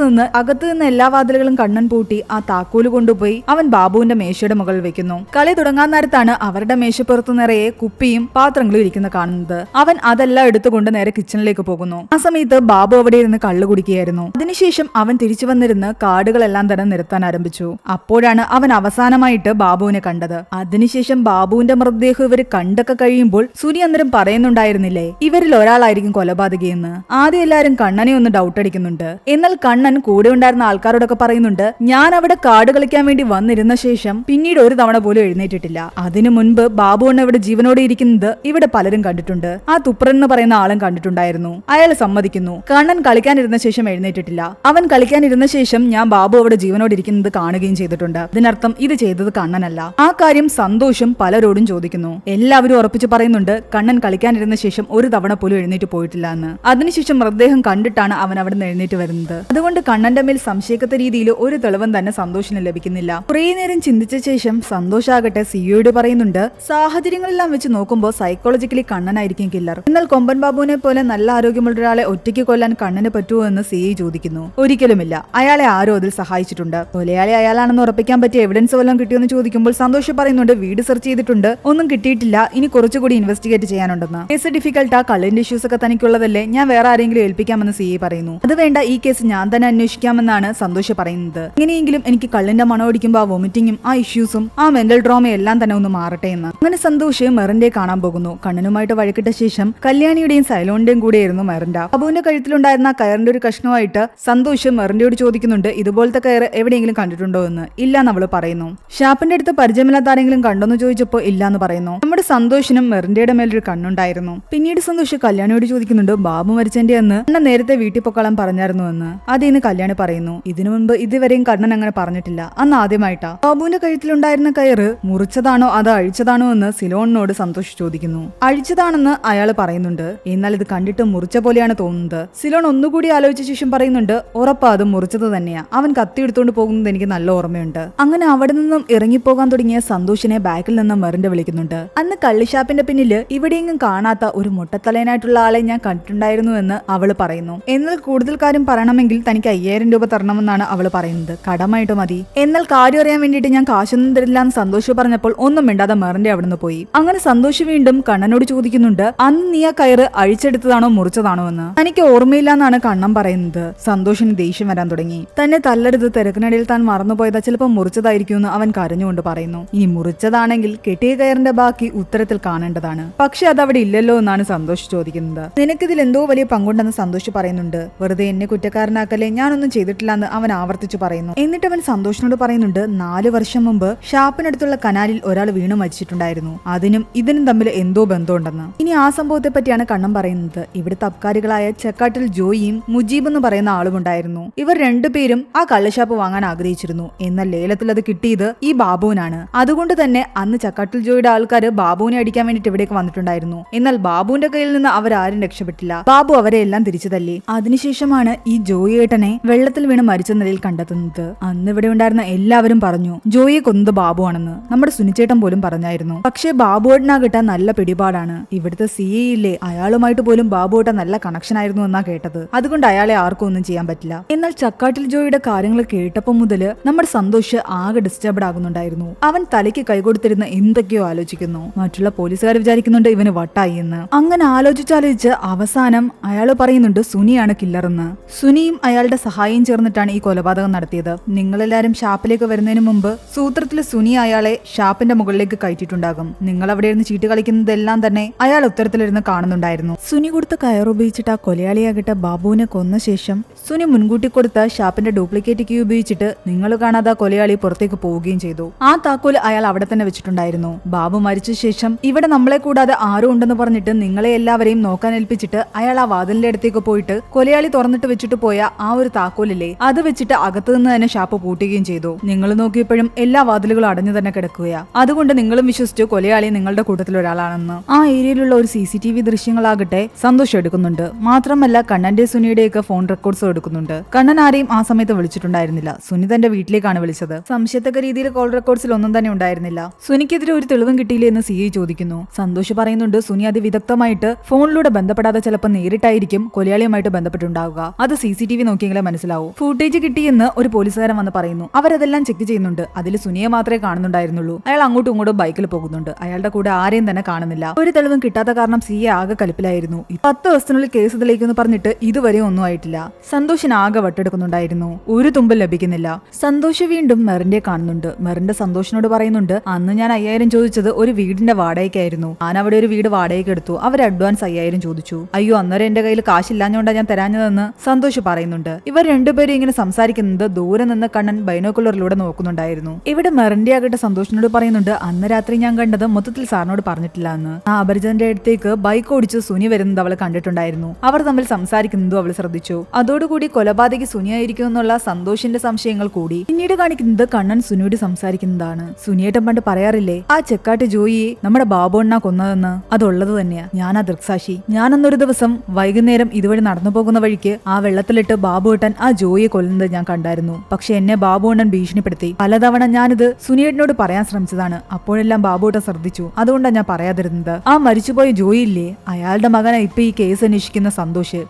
നിന്ന് എല്ലാ വാതിലുകളും കണ്ണൻ പൂട്ടി ആ താക്കോല് കൊണ്ടുപോയി അവൻ ബാബുവിന്റെ മേശയുടെ മുകളിൽ വെക്കുന്നു. കളി തുടങ്ങാൻ നേരത്താണ് അവരുടെ മേശപ്പുറത്ത് നിറയെ കുപ്പിയും പാത്രങ്ങളും ഇരിക്കുന്ന കാണുന്നത്. അവൻ അതെല്ലാം എടുത്തുകൊണ്ട് നേരെ കിച്ചണിലേക്ക് പോകുന്നു. ആ സമയത്ത് ബാബു അവിടെ ഇരുന്ന് കള്ളു കുടിക്കുകയായിരുന്നു. അതിനുശേഷം അവൻ തിരിച്ചു വന്നിരുന്ന് കാർഡുകളെല്ലാം തന്നെ നിരത്താൻ ആരംഭിച്ചു. അപ്പോഴാണ് അവൻ അവസാനമായിട്ട് ബാബുവിനെ കണ്ടത്. അതിനുശേഷം ബാബുവിന്റെ മൃതദേഹം ഇവര് കണ്ടൊക്കെ കഴിയുമ്പോൾ സുനി അന്നേരം പറയുന്നുണ്ടായിരുന്നില്ലേ ഇവരിൽ ഒരാളായിരിക്കും കൊലപാതകയെന്ന്. ആദ്യം എല്ലാരും കണ്ണനെ ഒന്ന് ഡൗട്ട് അടിക്കുന്നുണ്ട്. എന്നാൽ കണ്ണൻ കൂടെ ഉണ്ടായിരുന്ന ആൾക്കാരോടൊക്കെ പറയുന്നുണ്ട് ഞാൻ അവിടെ കാർഡ് കളിക്കാൻ വേണ്ടി വന്നിരുന്ന ശേഷം പിന്നീട് ഒരു തവണ പോലും എഴുന്നേറ്റിട്ടില്ല. അതിനു മുൻപ് ബാബുവിനെ ഇവിടെ ജീവനോടെ ഇരിക്കുന്നത് ഇവിടെ പലരും കണ്ടിട്ടുണ്ട്. ആ തുപ്രൻ എന്ന് പറയുന്ന ആളും കണ്ടിട്ടുണ്ടായിരുന്നു. അയാൾ സമ്മതിക്കുന്നു കണ്ണൻ കളിക്കാനിരുന്ന ശേഷം എഴുന്നേറ്റിട്ടില്ല. അവൻ കളിക്കാനിരുന്ന ശേഷം ഞാൻ ബാബു അവിടെ ജീവനോടെ ഇരിക്കുന്നത് കാണുകയും ചെയ്തിട്ടുണ്ട്. ഇതിനർത്ഥം ഇത് ചെയ്തത് കണ്ണനല്ല. ആ കാര്യം സന്തോഷം പലരോടും ചോദിക്കുന്നു. എല്ലാവരും ഉറപ്പിച്ചു പറയുന്നുണ്ട് കണ്ണൻ കളിക്കാനിരുന്ന ശേഷം ഒരു തവണ പോലും എഴുന്നേറ്റ് പോയിട്ടില്ല എന്ന്. അതിനുശേഷം മൃതദേഹം കണ്ടിട്ടാണ് അവൻ അവിടെ നിന്ന് എഴുന്നേറ്റ് വരുന്നത്. അതുകൊണ്ട് കണ്ണന്റെ മേൽ സംശയിക്കത്ത രീതിയിൽ ഒരു തെളിവും തന്നെ സന്തോഷിന് ലഭിക്കുന്നില്ല. കുറേ നേരം ചിന്തിച്ച ശേഷം സന്തോഷാകട്ടെ സിയോട് പറയുന്നുണ്ട്, സാഹചര്യങ്ങളെല്ലാം വെച്ച് നോക്കുമ്പോൾ സൈക്കോളജിക്കലി കണ്ണനായിരിക്കും കില്ലർ. എന്നാൽ കൊമ്പൻ ബാബുവിനെ പോലെ നല്ല ആരോഗ്യമുള്ള ഒരാളെ ഒറ്റയ്ക്ക് കൊല്ലാൻ കണ്ണന് പറ്റുമോ എന്ന് സിഐ ചോദിക്കുന്നു. ഒരിക്കലുമില്ല, അയാളെ ആരോ അതിൽ സഹായിച്ചിട്ടുണ്ട്. കൊലയാളി അയാളാണെന്ന് ഉറപ്പിക്കാൻ പറ്റിയ എവിഡൻസ് വല്ലതും കിട്ടിയെന്ന് ചോദിക്കുമ്പോൾ സന്തോഷ് പറയുന്നുണ്ട് വീട് സെർച്ച് ചെയ്തിട്ടുണ്ട്, ഒന്നും കിട്ടിയിട്ടില്ല, ഇനി കുറച്ചുകൂടി ഇൻവെസ്റ്റിഗേറ്റ് ചെയ്യാനുണ്ടെന്ന്. കേസ് ഡിഫിക്കൽട്ടാ, കള്ളിന്റെ ഇഷ്യൂസ് ഒക്കെ തനിക്കുള്ളതല്ലേ, ഞാൻ വേറെ ആരെങ്കിലും ഏൽപ്പിക്കാമെന്ന് സിഐ പറയുന്നു. അത് വേണ്ട, ഈ കേസ് ഞാൻ തന്നെ അന്വേഷിക്കാമെന്നാണ് സന്തോഷ് പറയുന്നത്. എങ്ങനെയെങ്കിലും എനിക്ക് കള്ളിന്റെ മണം ഓടിക്കുമ്പോൾ ആ വൊമിറ്റിങ്ങും ആ ഇഷ്യൂസും ആ മെന്റൽ ഡ്രോമയും എല്ലാം തന്നെ ഒന്ന് മാറട്ടെ എന്ന്. അങ്ങനെ സന്തോഷ് മെറിന്റെ കാണാൻ പോകുന്നു. കണ്ണനുമായിട്ട് വഴക്കിട്ട ശേഷം കല്യാണിയുടെയും സൈലോണിന്റെയും കൂടെയായിരുന്നു മെറിന്റെ. അബുവിന്റെ കഴുത്തിലുണ്ടായിരുന്ന കയറിന്റെ ഒരു കഷ്ണമായിട്ട് സന്തോഷ് മെറിന്റെയോട് ചോദിക്കുന്നുണ്ട് ഇതുപോലത്തെ കയർ എവിടെയെങ്കിലും കണ്ടിട്ടുണ്ടോ എന്ന്. ഇല്ലാന്ന് അവള് പറയുന്നു. ഷാപ്പിന്റെ അടുത്ത് പരിചയമില്ലാത്ത ആരെങ്കിലും കണ്ടോന്ന് ചോദിച്ചപ്പോ ഇല്ലാന്ന് പറയുന്നു. നമ്മുടെ സന്തോഷിനും മെറിന്റെയുടെ മേലൊരു കണ്ണുണ്ടായിരുന്നു. പിന്നീട് സന്തോഷ് കല്യാണിയോട് ചോദിക്കുന്നുണ്ട് ബാബു മരിച്ചെന്റെ അന്ന് അണ്ണ നേരത്തെ വീട്ടിൽ പൊക്കോളാൻ പറഞ്ഞായിരുന്നു എന്ന്. അതിന്ന് കല്യാണി പറയുന്നു ഇതിനു മുൻപ് ഇതുവരെയും കണ്ണൻ അങ്ങനെ പറഞ്ഞിട്ടില്ല, അന്ന് ആദ്യമായിട്ടാ. ബാബുവിന്റെ കഴുത്തിലുണ്ടായിരുന്ന കയറ് മുറിച്ചതാണോ അതോ അഴിച്ചതാണോ എന്ന് സിലോണിനോട് സന്തോഷ് ചോദിക്കുന്നു. അഴിച്ചതാണെന്ന് അയാൾ പറയുന്നുണ്ട്. എന്നാൽ ഇത് കണ്ടിട്ട് മുറിച്ച പോലെയാണ് തോന്നുന്നത്. സിലോൺ ഒന്നുകൂടി ആലോചിച്ച ശേഷം പറയുന്നുണ്ട് ഉറപ്പാ അത് മുറിച്ചത് തന്നെയാ, അവൻ കത്തി എടുത്തുകൊണ്ട് പോകുന്നത് എനിക്ക് നല്ല ഓർമ്മയുണ്ട്. അങ്ങനെ അവിടെ നിന്നും ഇറങ്ങിപ്പോകാൻ തുടങ്ങിയ സന്തോഷിനെ ബാക്കിൽ നിന്ന് മെറിന്റെ വിളിക്കുന്നുണ്ട്. അന്ന് കള്ളിഷാപ്പിന്റെ പിന്നില് ഇവിടെയെങ്കിലും കാണാത്ത ഒരു മുട്ടത്തലയനായിട്ടുള്ള ആളെ ഞാൻ കണ്ടിട്ടുണ്ടായിരുന്നു എന്ന് അവള് പറയുന്നു. എന്നാൽ കൂടുതൽ കാര്യം പറയണമെങ്കിൽ തനിക്ക് 5000 രൂപ തരണമെന്നാണ് അവള് പറയുന്നത്. കടമായിട്ട് മതി. എന്നാൽ കാര്യം അറിയാൻ വേണ്ടിയിട്ട് ഞാൻ കാശൊന്നും തരില്ല എന്ന് സന്തോഷ് പറഞ്ഞപ്പോൾ ഒന്നും മിണ്ടാതെ മെറിന്റെ അവിടുന്ന് പോയി. അങ്ങനെ സന്തോഷ് വീണ്ടും കണ്ണനോട് ചോദിക്കുന്നുണ്ട് അന്ന് നീ ആ കയറ് അഴിച്ചെടുത്തതാണോ മുറിച്ചതാണോ എന്ന്. തനിക്ക് ഓർമ്മയില്ല എന്നാണ് കണ്ണൻ പറയുന്നത്. സന്തോഷിന് ദേഷ്യം വരാൻ തുടങ്ങി. തന്നെ തല്ലരുത്, തിരക്കിനിടയിൽ താൻ മറന്നുപോയതാ, ചിലപ്പോൾ മുറിച്ചതായിരിക്കുമെന്ന് അവൻ കരഞ്ഞുകൊണ്ട് പറയുന്നു. ഇനി മുറിച്ചതാണെങ്കിൽ കെട്ടിയ കയറിന്റെ ബാക്കി ഉത്തരത്തിൽ കാണേണ്ടതാണ്. പക്ഷെ അതവിടെ ഇല്ലല്ലോ എന്നാണ് സന്തോഷ് ചോദിക്കുന്നത്. നിനക്കിതിൽ എന്തോ വലിയ പങ്കുണ്ടെന്ന് സന്തോഷ് പറയുന്നുണ്ട്. വെറുതെ എന്നെ കുറ്റക്കാരനാക്കല്ലേ, ഞാനൊന്നും ചെയ്തിട്ടില്ല എന്ന് അവൻ ആവർത്തിച്ചു പറയുന്നു. എന്നിട്ട് അവൻ സന്തോഷിനോട് പറയുന്നുണ്ട് 4 വർഷം മുമ്പ് ഷാപ്പിനടുത്തുള്ള കനാലിൽ ഒരാൾ വീണു മരിച്ചിട്ടുണ്ടായിരുന്നു. അതിനും ഇതിനും തമ്മിൽ എന്തോ ബന്ധമുണ്ടെന്ന്. ഇനി ആ സംഭവത്തെ പറ്റിയാണ് കണ്ണൻ പറയുന്നത്. ഇവിടുത്തെ അബ്കാരികളായ ചെക്കാട്ടിൽ ജോയിയും മുജീബ് എന്ന് പറയുന്ന ആളുമുണ്ടായിരുന്നു. ഇവർ രണ്ടുപേരും ആ കള്ളഷാപ്പ് വാങ്ങാൻ ആഗ്രഹിച്ചിരുന്നു. എന്നാൽ ലേലത്തിൽ അത് കിട്ടിയത് ഈ ബാബുവിനാണ്. അതുകൊണ്ട് തന്നെ അന്ന് ചക്കാട്ടിൽ ജോയിയുടെ ആൾക്കാര് ബാബുവിനെ അടിക്കാൻ വേണ്ടിട്ട് ഇവിടേക്ക് വന്നിട്ടുണ്ടായിരുന്നു. എന്നാൽ ബാബുവിന്റെ കയ്യിൽ നിന്ന് അവരാരും രക്ഷപ്പെട്ടില്ല. ബാബു അവരെ എല്ലാം തിരിച്ചു തല്ലി. അതിനുശേഷമാണ് ഈ ജോയിയേട്ടനെ വെള്ളത്തിൽ വീണ് മരിച്ച നിലയിൽ കണ്ടെത്തുന്നത്. അന്ന് ഇവിടെ ഉണ്ടായിരുന്ന എല്ലാവരും പറഞ്ഞു ജോയിയെ കൊന്നത് ബാബുവാണെന്ന്. നമ്മുടെ സുനിച്ചേട്ടൻ പോലും പറഞ്ഞായിരുന്നു. പക്ഷേ ബാബുവേട്ടനാകട്ടെ നല്ല പിടിപാടാണ്. ഇവിടുത്തെ സിഐ ഇല്ലേ, അയാളുമായിട്ട് പോലും ബാബുവേട്ട നല്ല കണക്ഷൻ ആയിരുന്നു എന്നാ കേട്ടത്. അതുകൊണ്ട് അയാളെ ആർക്കും ഒന്നും ചെയ്യാൻ പറ്റില്ല. എന്നാൽ ചക്കാട്ടിൽ ജോയിയുടെ കാര്യങ്ങൾ കേട്ടപ്പോ മുതല് നമ്മുടെ സന്തോഷ് ആകെ ഡിസ്റ്റർബ്ഡ് ആകുന്നുണ്ടായിരുന്നു. അവൻ തലയ്ക്ക് കൈകൊടുത്തിരുന്ന എന്തൊക്കെയോ ആലോചിക്കുന്നു. മറ്റുള്ള പോലീസുകാർ വിചാരിക്കുന്നുണ്ട് ഇവന് വട്ടായി എന്ന്. അങ്ങനെ ആലോചിച്ചാലോചിച്ച് അവസാനം അയാൾ പറയുന്നുണ്ട് സുനിയാണ് കില്ലറെന്ന്. സുനിയും അയാളുടെ സഹായം ചേർന്നിട്ടാണ് ഈ കൊലപാതകം നടത്തിയത്. നിങ്ങളെല്ലാരും ഷാപ്പിലേക്ക് വരുന്നതിന് മുമ്പ് സൂത്രത്തിൽ സുനി അയാളെ ഷാപ്പിന്റെ മുകളിലേക്ക് കയറ്റിയിട്ടുണ്ടാകും. നിങ്ങൾ അവിടെ ഇരുന്ന് ചീട്ട് കളിക്കുന്നതെല്ലാം തന്നെ അയാൾ ഉത്തരത്തിലിരുന്ന് കാണുന്നുണ്ടായിരുന്നു. സുനി കൊടുത്ത കയറുപയോഗിച്ചിട്ട് ആ കൊലയാളിയാകട്ടെ ബാബുവിനെ കൊന്ന ശേഷം സുനി മുൻകൂട്ടി കൊടുത്ത ഷാപ്പിന്റെ ഡ്യൂപ്ലിക്കേറ്റ് കീ ഉപയോഗിച്ചിട്ട് നിങ്ങൾ കാണാതെ കൊലയാളി പുറത്തേക്ക് പോവുകയും ചെയ്തു. ആ താക്കോല് അയാൾ അവിടെ തന്നെ വെച്ചിട്ടുണ്ടായിരുന്നു. ബാബു മരിച്ച ശേഷം ഇവിടെ നമ്മളെ കൂടാതെ ആരും ഉണ്ടെന്ന് പറഞ്ഞിട്ട് നിങ്ങളെ എല്ലാവരെയും നോക്കാൻ ഏൽപ്പിച്ചിട്ട് അയാൾ ആ വാതിലിന്റെ അടുത്തേക്ക് പോയിട്ട് കൊലയാളി തുറന്നിട്ട് വെച്ചിട്ട് പോയ ആ ഒരു താക്കോലില്ലേ, അത് വെച്ചിട്ട് അകത്തു നിന്ന് തന്നെ ഷാപ്പ് പൂട്ടുകയും ചെയ്തു. നിങ്ങൾ നോക്കിയപ്പോഴും എല്ലാ വാതിലുകളും അടഞ്ഞു തന്നെ കിടക്കുകയാ. അതുകൊണ്ട് നിങ്ങളും വിശ്വസിച്ചു കൊലയാളി നിങ്ങളുടെ കൂട്ടത്തിൽ ഒരാളാണെന്ന്. ആ ഏരിയയിലുള്ള ഒരു CCTV ദൃശ്യങ്ങളാകട്ടെ സന്തോഷം എടുക്കുന്നുണ്ട്. മാത്രമല്ല കണ്ണന്റെ സുനിയുടെയൊക്കെ ഫോൺ റെക്കോർഡ്സും എടുക്കുന്നുണ്ട്. കണ്ണൻ ആരെയും ആ സമയത്ത് വിളിച്ചിട്ടുണ്ടായിരുന്നില്ല. സുനി തന്റെ വീട്ടിലേക്കാണ് വിളിച്ചത്. സംശയത്തക്ക രീതിയിൽ കോൾ റെക്കോർഡ്സിൽ ഒന്നും തന്നെ ഉണ്ടായിരുന്നില്ല. സുനിക്കെതിരെ ഒരു തെളിവും കിട്ടിയില്ലേ എന്ന് സിഐ ചോദിക്കുന്നു. സന്തോഷ് പറയുന്നുണ്ട് സുനി അതിവിദഗ്ധമായിട്ട് ഫോണിലൂടെ ബന്ധപ്പെടാതെ ചിലപ്പോൾ നേരിട്ടായിരിക്കും കൊലയാളിയുമായിട്ട് ബന്ധപ്പെട്ടുണ്ടാവുക. അത് CCTV നോക്കിയെങ്കിലേ മനസ്സിലാവൂ. ഫുട്ടേജ് കിട്ടിയെന്ന് ഒരു പോലീസുകാരൻ വന്ന് പറയുന്നു. അവരതെല്ലാം ചെക്ക് ചെയ്യുന്നുണ്ട്. അതിൽ സുനിയെ മാത്രമേ കാണുന്നുണ്ടായിരുന്നുള്ളൂ. അയാൾ അങ്ങോട്ടും ഇങ്ങോട്ടും ബൈക്കിൽ പോകുന്നുണ്ട്. അയാളുടെ കൂടെ ആരെയും തന്നെ കാണുന്നില്ല. ഒരു തെളിവും കിട്ടാത്ത കാരണം സിഐ ആകെ കലിപ്പിലായിരുന്നു. 10 ദിവസത്തിനുള്ളിൽ കേസ് തെളിയിക്കുമെന്ന് പറഞ്ഞിട്ട് ഇതുവരെ ഒന്നും ആയിട്ടില്ല. സന്തോഷിന് ആകെ വട്ടെടുക്കുന്നുണ്ടായിരുന്നു. ഒരു തുമ്പൽ ലഭിക്കുന്നില്ല. സന്തോഷ് വീണ്ടും മെറിന്റെ കാണുന്നുണ്ട്. മെറിന്റെ സന്തോഷിനോട് പറയുന്നുണ്ട് അന്ന് ഞാൻ 5000 ചോദിച്ചത് ഒരു വീടിന്റെ വാടകയ്ക്കായിരുന്നു. ഞാൻ അവിടെ ഒരു വീട് വാടകയ്ക്ക് എടുത്തു. അവർ അഡ്വാൻസ് 5000 ചോദിച്ചു. അയ്യോ അന്നേരം എന്റെ കയ്യിൽ കാശില്ലാഞ്ഞോണ്ടാ ഞാൻ തരാഞ്ഞതെന്ന് സന്തോഷ് പറയുന്നുണ്ട്. ഇവർ രണ്ടുപേരും ഇങ്ങനെ സംസാരിക്കുന്നത് ദൂരെ നിന്ന് കണ്ണൻ ബൈനോക്കുലറിലൂടെ നോക്കുന്നുണ്ടായിരുന്നു. ഇവിടെ മെറിന്റെ ആകട്ടെ സന്തോഷിനോട് പറയുന്നുണ്ട് അന്ന് രാത്രി ഞാൻ കണ്ടത് മൊത്തത്തിൽ സാറിനോട് പറഞ്ഞിട്ടില്ല എന്ന്. ആ അപരിചിതന്റെ അടുത്തേക്ക് ബൈക്ക് ഓടിച്ച് സുനി വരുന്നത് അവൾ കണ്ടിട്ടുണ്ടായിരുന്നു. അവർ തമ്മിൽ സംസാരിക്കുന്നതും അവൾ ശ്രദ്ധിച്ചു. അതോടുകൂടി കൊലപാതകി സുനിയായിരിക്കും എന്നുള്ള സന്തോഷിന്റെ സംശയങ്ങൾ കൂടി. പിന്നീട് കാണിക്കുന്നത് കണ്ണൻ സുനിയോട് സംസാരിക്കുന്നതാണ്. സുനിയേട്ടൻ പണ്ട് പറയാറില്ലേ ആ ചെക്കാട്ട് ജോയിയെ നമ്മുടെ ബാബുണ്ണ കൊന്നതെന്ന് അതുള്ളത് തന്നെയാ. ഞാനാ ദൃക്സാക്ഷി. ഞാനന്നൊരു ദിവസം വൈകുന്നേരം ഇതുവഴി നടന്നു പോകുന്ന വഴിക്ക് ആ വെള്ളത്തിലിട്ട് ബാബുവേട്ടൻ ആ ജോയിയെ കൊല്ലുന്നത് ഞാൻ കണ്ടായിരുന്നു. പക്ഷെ എന്നെ ബാബുണ്ണൻ ഭീഷണിപ്പെടുത്തി. പലതവണ ഞാനിത് സുനിയേട്ടനോട് പറയാൻ ശ്രമിച്ചതാണ്. അപ്പോഴെല്ലാം ബാബുവേട്ടൻ ശ്രദ്ധിച്ചു. അതുകൊണ്ടാണ് ഞാൻ പറയാതിരുന്നത്. ആ മരിച്ചുപോയ ജോയി ഇല്ലേ, അയാളുടെ മകനാ ഇപ്പൊ ഈ കേസ് അന്വേഷിക്കുന്ന സന്തോഷ്.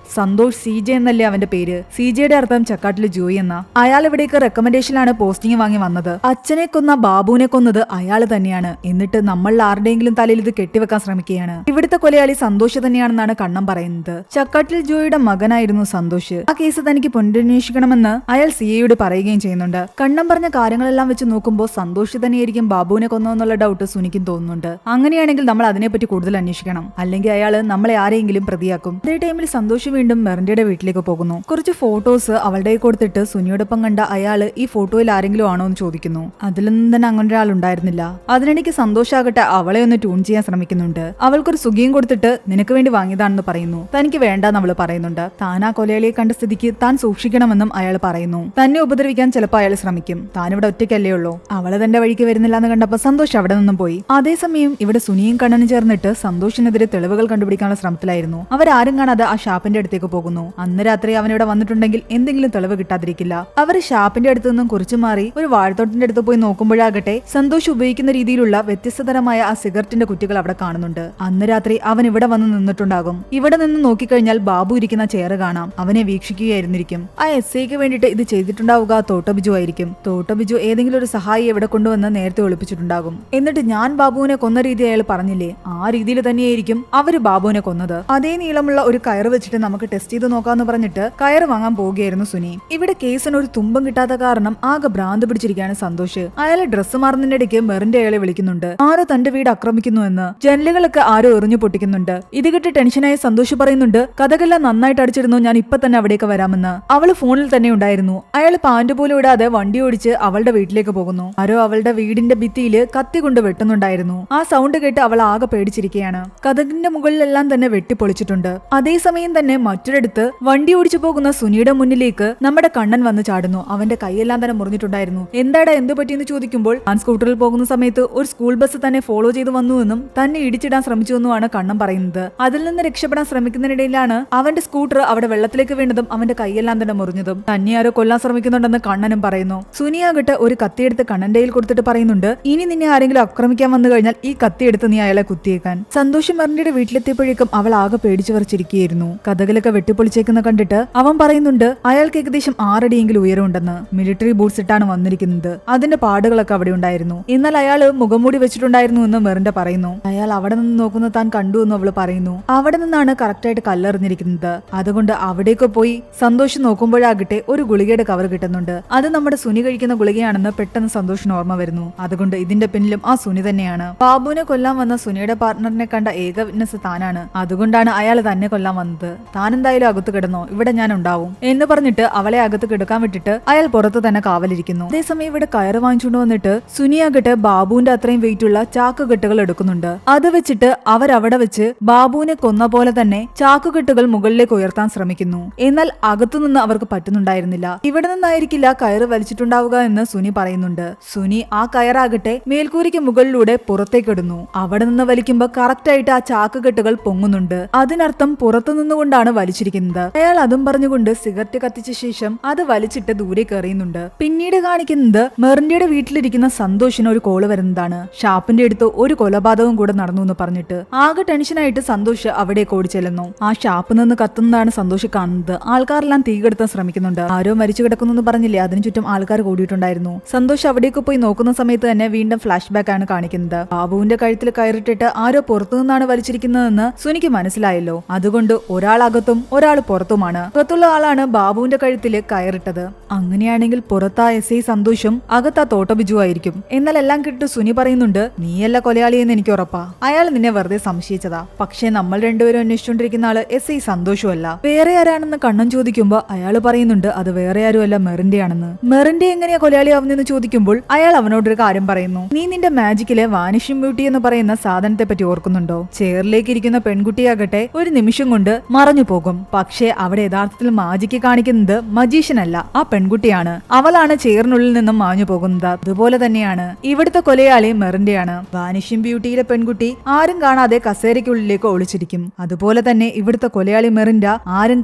CJ എന്നല്ലേ അവന്റെ പേര്. CJയുടെ അർത്ഥം ചക്കാട്ടിലെ ജോയി എന്ന. അയാൾ ഇവിടേക്ക് റെക്കമെൻഡേഷനിലാണ് പോസ്റ്റിംഗ് വാങ്ങി വന്നത്. അച്ഛനെ കൊന്ന ബാബുവിനെ കൊന്നത് അയാൾ തന്നെയാണ്. എന്നിട്ട് നമ്മൾ ആരുടെയെങ്കിലും തലയിൽ ഇത് കെട്ടിവെക്കാൻ ശ്രമിക്കുകയാണ്. ഇവിടുത്തെ കൊലയാളി സന്തോഷ് തന്നെയാണെന്നാണ് കണ്ണം പറയുന്നത്. ചക്കാട്ടിൽ ജോയിയുടെ മകനായിരുന്നു സന്തോഷ്. ആ കേസ് തനിക്ക് പുനരന്വേഷിക്കണമെന്ന് അയാൾ CAയോട് പറയുകയും ചെയ്യുന്നുണ്ട്. കണ്ണം പറഞ്ഞ കാര്യങ്ങളെല്ലാം വെച്ച് നോക്കുമ്പോൾ സന്തോഷ് തന്നെയായിരിക്കും ബാബുവിനെ കൊന്നതെന്നുള്ള ഡൗട്ട് സുനിക്കും തോന്നുന്നുണ്ട്. അങ്ങനെയാണെങ്കിൽ നമ്മൾ അതിനെപ്പറ്റി കൂടുതൽ അന്വേഷിക്കണം. അല്ലെങ്കിൽ അയാൾ നമ്മളെ ആരെയെങ്കിലും പ്രതിയാക്കും. അതേ ടൈമിൽ സന്തോഷ് വീണ്ടും മെറിൻഡയുടെ വീട്ടിലേക്ക് പോകുന്നു. കുറച്ച് ഫോട്ടോസ് അവളുടെ കൊടുത്തിട്ട് സുനിയോടൊപ്പം കണ്ട അയാൾ ഈ ഫോട്ടോയിൽ ആരെങ്കിലും ആണോ എന്ന് ചോദിക്കുന്നു. അതിലൊന്നും തന്നെ അങ്ങനെ ഒരാൾ ഉണ്ടായിരുന്നില്ല. അതിനിടയ്ക്ക് സന്തോഷാകട്ടെ അവളെ ഒന്ന് ട്യൂൺ ചെയ്യാൻ ശ്രമിക്കുന്നുണ്ട്. അവൾക്കൊരു സുഖിയും കൊടുത്തിട്ട് നിനക്ക് വേണ്ടി വാങ്ങിയതാണെന്ന് പറയുന്നു. തനിക്ക് വേണ്ടെന്ന് അവള് പറയുന്നുണ്ട്. താൻ ആ കൊലയാളിയെ കണ്ട സ്ഥിതിക്ക് താൻ സൂക്ഷിക്കണമെന്നും അയാൾ പറയുന്നു. തന്നെ ഉപദ്രവിക്കാൻ ചിലപ്പോൾ അയാൾ ശ്രമിക്കും. താനിവിടെ ഒറ്റയ്ക്കല്ലേ ഉള്ളൂ. അവള് തന്റെ വഴിക്ക് വരുന്നില്ല എന്ന് കണ്ടപ്പോൾ സന്തോഷ് അവിടെ നിന്നും പോയി. അതേസമയം ഇവിടെ സുനിയും കണ്ണനും ചേർന്നിട്ട് സന്തോഷിനെതിരെ തെളിവുകൾ കണ്ടുപിടിക്കാനുള്ള ശ്രമത്തിലായിരുന്നു. അവരാരും കാണാതെ ആ ഷാപ്പിന്റെ അടുത്തേക്ക് പോകുന്നു. അന്ന് രാത്രി അവനിവിടെ വന്നിട്ടുണ്ടെങ്കിൽ എന്തെങ്കിലും തെളിവ് കിട്ടാതിരിക്കില്ല. അവർ ഷാപ്പിന്റെ അടുത്ത് നിന്നും കുറച്ചു മാറി ഒരു വാഴത്തോട്ടിന്റെ അടുത്ത് പോയി നോക്കുമ്പോഴാകട്ടെ സന്തോഷ് ഉപയോഗിക്കുന്ന രീതിയിലുള്ള വ്യത്യസ്തതരമായ ആ സിഗരറ്റിന്റെ കുറ്റികൾ അവിടെ കാണുന്നുണ്ട്. അന്ന് രാത്രി അവൻ ഇവിടെ വന്ന് നിന്നിട്ടുണ്ടാകും. ഇവിടെ നിന്ന് നോക്കിക്കഴിഞ്ഞാൽ ബാബു ഇരിക്കുന്ന ചെയർ കാണാം. അവനെ വീക്ഷിക്കുകയായിരുന്നിരിക്കും. ആ SIക്ക് വേണ്ടിയിട്ട് ഇത് ചെയ്തിട്ടുണ്ടാവുക തോട്ട ബിജു ആയിരിക്കും. തോട്ട ബിജു ഏതെങ്കിലും ഒരു സഹായി എവിടെ കൊണ്ടുവന്ന് നേരത്തെ ഒളിപ്പിച്ചിട്ടുണ്ടാകും. എന്നിട്ട് ഞാൻ ബാബുവിനെ കൊന്ന രീതി അയാൾ പറഞ്ഞില്ലേ, ആ രീതിയിൽ തന്നെയായിരിക്കും അവര് ബാബുവിനെ കൊന്നത്. അതേ നീളമുള്ള ഒരു കയറ് വെച്ചിട്ട് നമുക്ക് ടെസ്റ്റ് ചെയ്ത് നോക്കാന്ന് പറഞ്ഞിട്ട് കയറ് വാങ്ങാൻ പോവുകയായിരുന്നു സുനി. ഇവിടെ കേസിന് ഒരു തുമ്പം കിട്ടാത്ത കാരണം ആകെ ഭ്രാന്ത് പിടിച്ചിരിക്കുകയാണ് സന്തോഷ്. അയാളെ ഡ്രസ്സ് മാറുന്നതിന്റെ ഇടയ്ക്ക് മെറിന്റെ അയാളെ വിളിക്കുന്നുണ്ട്. ആരോ തന്റെ വീട് ആക്രമിക്കുന്നു എന്ന്. ജനലുകളൊക്കെ ആരോ എറിഞ്ഞു പൊട്ടിക്കുന്നുണ്ട്. ഇത് കിട്ടി ടെൻഷനായ സന്തോഷ് പറയുന്നുണ്ട്, കഥകളെല്ലാം നന്നായിട്ട് അടിച്ചിരുന്നു, ഞാൻ ഇപ്പൊ തന്നെ അവിടേക്ക് വരാമെന്ന്. അവള് ഫോണിൽ തന്നെ ഉണ്ടായിരുന്നു. അയാൾ പാന്റ് പോലും ഇടാതെ വണ്ടി ഓടിച്ച് അവളുടെ വീട്ടിലേക്ക് പോകുന്നു. ആരോ അവളുടെ വീടിന്റെ ഭിത്തിയില് കത്തി കൊണ്ട് വെട്ടുന്നുണ്ടായിരുന്നു. ആ സൗണ്ട് കേട്ട് അവൾ ആകെ പേടിച്ചിരിക്കുകയാണ്. കഥകിന്റെ മുകളിലെല്ലാം തന്നെ വെട്ടിപ്പൊളിച്ചിട്ടുണ്ട്. അതേസമയം തന്നെ മറ്റൊരിടത്ത് വണ്ടി ഓടിച്ചു പോകുന്ന സുനിയുടെ മുന്നിലേക്ക് നമ്മുടെ കണ്ണൻ വന്ന് ചാടുന്നു. അവന്റെ കൈയെല്ലാം തന്നെ മുറിഞ്ഞിട്ടുണ്ടായിരുന്നു. എന്താടാ എന്ത് പറ്റിയെന്ന് ചോദിക്കുമ്പോൾ താൻ സ്കൂട്ടറിൽ പോകുന്ന സമയത്ത് ഒരു സ്കൂൾ ബസ് തന്നെ ഫോളോ ചെയ്തു വന്നുവെന്നും തന്നെ ഇടിച്ചിടാൻ ശ്രമിച്ചുവെന്നുമാണ് കണ്ണൻ പറയുന്നത്. അതിൽ നിന്ന് രക്ഷപ്പെടാൻ ശ്രമിക്കുന്നതിനിടയിലാണ് അവന്റെ സ്കൂട്ടർ അവിടെ വെള്ളത്തിലേക്ക് വീണതും അവന്റെ കൈയെല്ലാം തന്നെ മുറിഞ്ഞതും. തന്നെ ആരോ കൊല്ലാൻ ശ്രമിക്കുന്നുണ്ടെന്ന് കണ്ണനും പറയുന്നു. സുനിയാകട്ടെ ഒരു കത്തിയെടുത്ത് കണ്ണന്റെ കയ്യിൽ കൊടുത്തിട്ട് പറയുന്നുണ്ട്, ഇനി നിന്നെ ആരെങ്കിലും ആക്രമിക്കാൻ വന്നു കഴിഞ്ഞാൽ ഈ കത്തിയെടുത്ത് നീ അയാളെ കുത്തിയേക്കാൻ. സന്തോഷം മെറിൻഡയുടെ വീട്ടിലെത്തിയപ്പോഴേക്കും അവൾ ആകെ പേടിച്ചു വരച്ചിരിക്കുകയായിരുന്നു. കഥകളൊക്കെ വെട്ടിപ്പൊളിച്ചേക്കുന്ന കണ്ടിട്ട് അവൻ പറയുന്നുണ്ട് അയാൾക്ക് ഏകദേശം 6 അടിയെങ്കിലും ഉയരമുണ്ടെന്ന്. മിലിറ്ററി ബൂട്ട്സ് ഇട്ടാണ് വന്നിരിക്കുന്നത്. അതിന്റെ പാടുകളൊക്കെ അവിടെ ഉണ്ടായിരുന്നു. എന്നാൽ അയാൾ മുഖംമൂടി വെച്ചിട്ടുണ്ടായിരുന്നു എന്ന് മെറിൻഡ പറയുന്നു. അയാൾ അവിടെ നിന്ന് നോക്കുന്ന താൻ കണ്ടു എന്ന് അവള് പറയുന്നു. അവിടെ നിന്നാണ് കറക്റ്റായിട്ട് കല്ലെറിഞ്ഞിരിക്കുന്നത്. അതുകൊണ്ട് അവിടേക്ക് പോയി സന്തോഷം നോക്കുമ്പോഴാകട്ടെ ഒരു ഗുളികയുടെ കവർ കിട്ടുന്നുണ്ട്. അത് നമ്മുടെ സുനി കഴിക്കുന്ന ഗുളികയാണെന്ന് പെട്ടെന്ന് സന്തോഷിന് ഓർമ്മ വരുന്നു. അതുകൊണ്ട് ഇതിന്റെ പിന്നിലും ആ സുനി തന്നെയാണ്. ബാബുവിനെ കൊല്ലാൻ വന്ന സുനിയുടെ പാർട്ട്ണറിനെ കണ്ട ഏക വിറ്റ്നസ് താനാണ്. അതുകൊണ്ടാണ് അയാൾ തന്നെ കൊല്ലാൻ വന്നത്. താൻ എന്തായാലും അകത്ത് കിടന്നോ, ഇവിടെ ഞാൻ ഉണ്ടാവും എന്ന് പറഞ്ഞിട്ട് അവളെ അകത്ത് കിടക്കാൻ വിട്ടിട്ട് അയാൾ പുറത്ത് തന്നെ കാവലിരിക്കുന്നു. അതേസമയം ഇവിടെ കയറ് വാങ്ങിച്ചുകൊണ്ട് വന്നിട്ട് സുനിയാകട്ടെ ബാബുവിന്റെ അത്രയും വെയിറ്റുള്ള ചാക്കുകെട്ടുകൾ എടുക്കുന്നുണ്ട്. അത് വെച്ചിട്ട് അവരവിടെ വെച്ച് ബാബുവിനെ കൊന്ന പോലെ തന്നെ ചാക്കുകെട്ടുകൾ മുകളിലേക്ക് ഉയർത്താൻ ശ്രമിക്കുന്നു. എന്നാൽ അകത്തുനിന്ന് അവർക്ക് പറ്റുന്നുണ്ടായിരുന്നില്ല. ഇവിടെ നിന്നായിരിക്കില്ല കയറ് വലിച്ചിട്ടുണ്ടാവുക എന്ന് സുനി പറയുന്നുണ്ട്. സുനി ആ കയറാകട്ടെ മേൽക്കൂരയ്ക്ക് മുകളിലൂടെ പുറത്തേക്ക് ഇടുന്നു. അവിടെ നിന്ന് വലിക്കുമ്പോൾ കറക്റ്റ് ആയിട്ട് ആ ചാക്കുകെട്ടുകൾ പൊങ്ങുന്നുണ്ട്. അതിനർത്ഥം പുറത്തു നിന്നുകൊണ്ടാണ് വലിച്ചിരിക്കുന്നത്. അയാൾ അതും പറഞ്ഞുകൊണ്ട് സിഗരറ്റ് കത്തിച്ച ശേഷം അത് വലിച്ചിട്ട് ദൂരേക്ക് എറിയുന്നുണ്ട്. പിന്നീട് കാണിക്കുന്നത് മെറിൻഡയുടെ വീട്ടിലിരിക്കുന്ന സന്തോഷിന് ഒരു കോള് വരുന്നതാണ്. ഷാപ്പിന്റെ അടുത്ത് ഒരു കൊലപാതകവും കൂടെ നടന്നു എന്ന് പറഞ്ഞിട്ട് ആകെ ടെൻഷനായിട്ട് സന്തോഷ് അവിടേക്ക് ഓടിച്ചെല്ലുന്നു. ആ ഷാപ്പിൽ നിന്ന് കത്തുന്നതാണ് സന്തോഷ് കാണുന്നത്. ആൾക്കാരെല്ലാം തീ കെടുത്താൻ ശ്രമിക്കുന്നുണ്ട്. ആരോ മരിച്ചു കിടക്കുന്നു എന്ന് പറഞ്ഞില്ലേ, അതിനു ചുറ്റും ആൾക്കാർ കൂടിയിട്ടുണ്ടായിരുന്നു. സന്തോഷ് അവിടേക്ക് പോയി നോക്കുന്ന സമയത്ത് തന്നെ വീണ്ടും ഫ്ലാഷ് ബാക്ക് ആണ് കാണിക്കുന്നത്. ബാബുവിന്റെ കഴുത്തിൽ കയറിട്ടിട്ട് ആരോ പുറത്തു നിന്നാണ് വലിച്ചിരിക്കുന്നതെന്ന് സുനിക്ക് മനസ്സിലായല്ലോ. അതുകൊണ്ട് ഒരാൾ അകത്തും ഒരാൾ പുറത്തുമാണ്. അകത്തുള്ള ആളാണ് ബാബുവിന്റെ കഴുത്തില് കയറിട്ടത്. അങ്ങനെയാണെങ്കിൽ പുറത്താ SI സന്തോഷും അകത്താ തോട്ട ബിജു ആയിരിക്കും. എന്നാൽ എല്ലാം കേട്ടിട്ട് സുനി പറയുന്നുണ്ട്, നീയല്ല കൊലയാളിയെന്ന് എനിക്ക് ഉറപ്പാ. അയാൾ നിന്നെ വെറുതെ സംശയിച്ചതാ. പക്ഷെ നമ്മൾ രണ്ടുപേരും അന്വേഷിച്ചുകൊണ്ടിരിക്കുന്ന ആള് SI സന്തോഷമല്ല, വേറെ ആരാണെന്ന് കണ്ണൻ ചോദിക്കുമ്പോ അയാൾ പറയുന്നുണ്ട് അത് വേറെ ആരുമല്ല മെറിന്റെ ആണെന്ന്. മെറിന്റെ എങ്ങനെയാ കൊലയാളിയാവുന്നെന്ന് ചോദിക്കുമ്പോൾ അയാൾ അവനോടൊരു കാര്യം പറയുന്നു. നീ നിന്റെ മാജിക്കിലെ വാനിഷിംഗ് ബ്യൂട്ടി എന്ന് പറയുന്ന സാധനത്തെ പറ്റി ഓർക്കുന്നുണ്ടോ? ചെയറിലേക്ക് ഇരിക്കുന്ന പെൺകുട്ടിയാകട്ടെ ഒരു നിമിഷം കൊണ്ട് മറഞ്ഞു പോകും. പക്ഷേ അവിടെ യഥാർത്ഥത്തിൽ മാജിക്ക് കാണിക്കുന്നത് മജീഷ്യൻ അല്ല, ആ പെൺകുട്ടിയാണ്. അവളാണ് ചെയറിനുള്ളിൽ നിന്നും മാഞ്ഞു പോകുന്നത്. അതുപോലെ തന്നെയാണ് ഇവിടുത്തെ കൊലയാളി കൊലയാളി മെറിന്റെയാണ്. വാനിഷിംഗ് ബ്യൂട്ടിയിലെ പെൺകുട്ടി ആരും കാണാതെ കസേരയ്ക്കുള്ളിലേക്ക് ഒളിച്ചിരിക്കും. അതുപോലെ തന്നെ ഇവിടുത്തെ കൊലയാളി മെറിൻഡ ആരും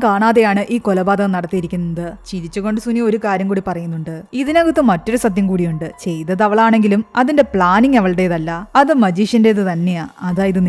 കാണാതെയാണ് ഈ കൊലപാതകം നടത്തിയിരിക്കുന്നത്. ചിരിച്ചുകൊണ്ട് സുനി ഒരു കാര്യം കൂടി പറയുന്നുണ്ട്. ഇതിനകത്ത് മറ്റൊരു സത്യം കൂടിയുണ്ട്. ചെയ്തത് അവളാണെങ്കിലും അതിന്റെ പ്ലാനിങ് അവളുടേതല്ല, അത് മജീഷ്യന്റേത് തന്നെയാ. അതായത്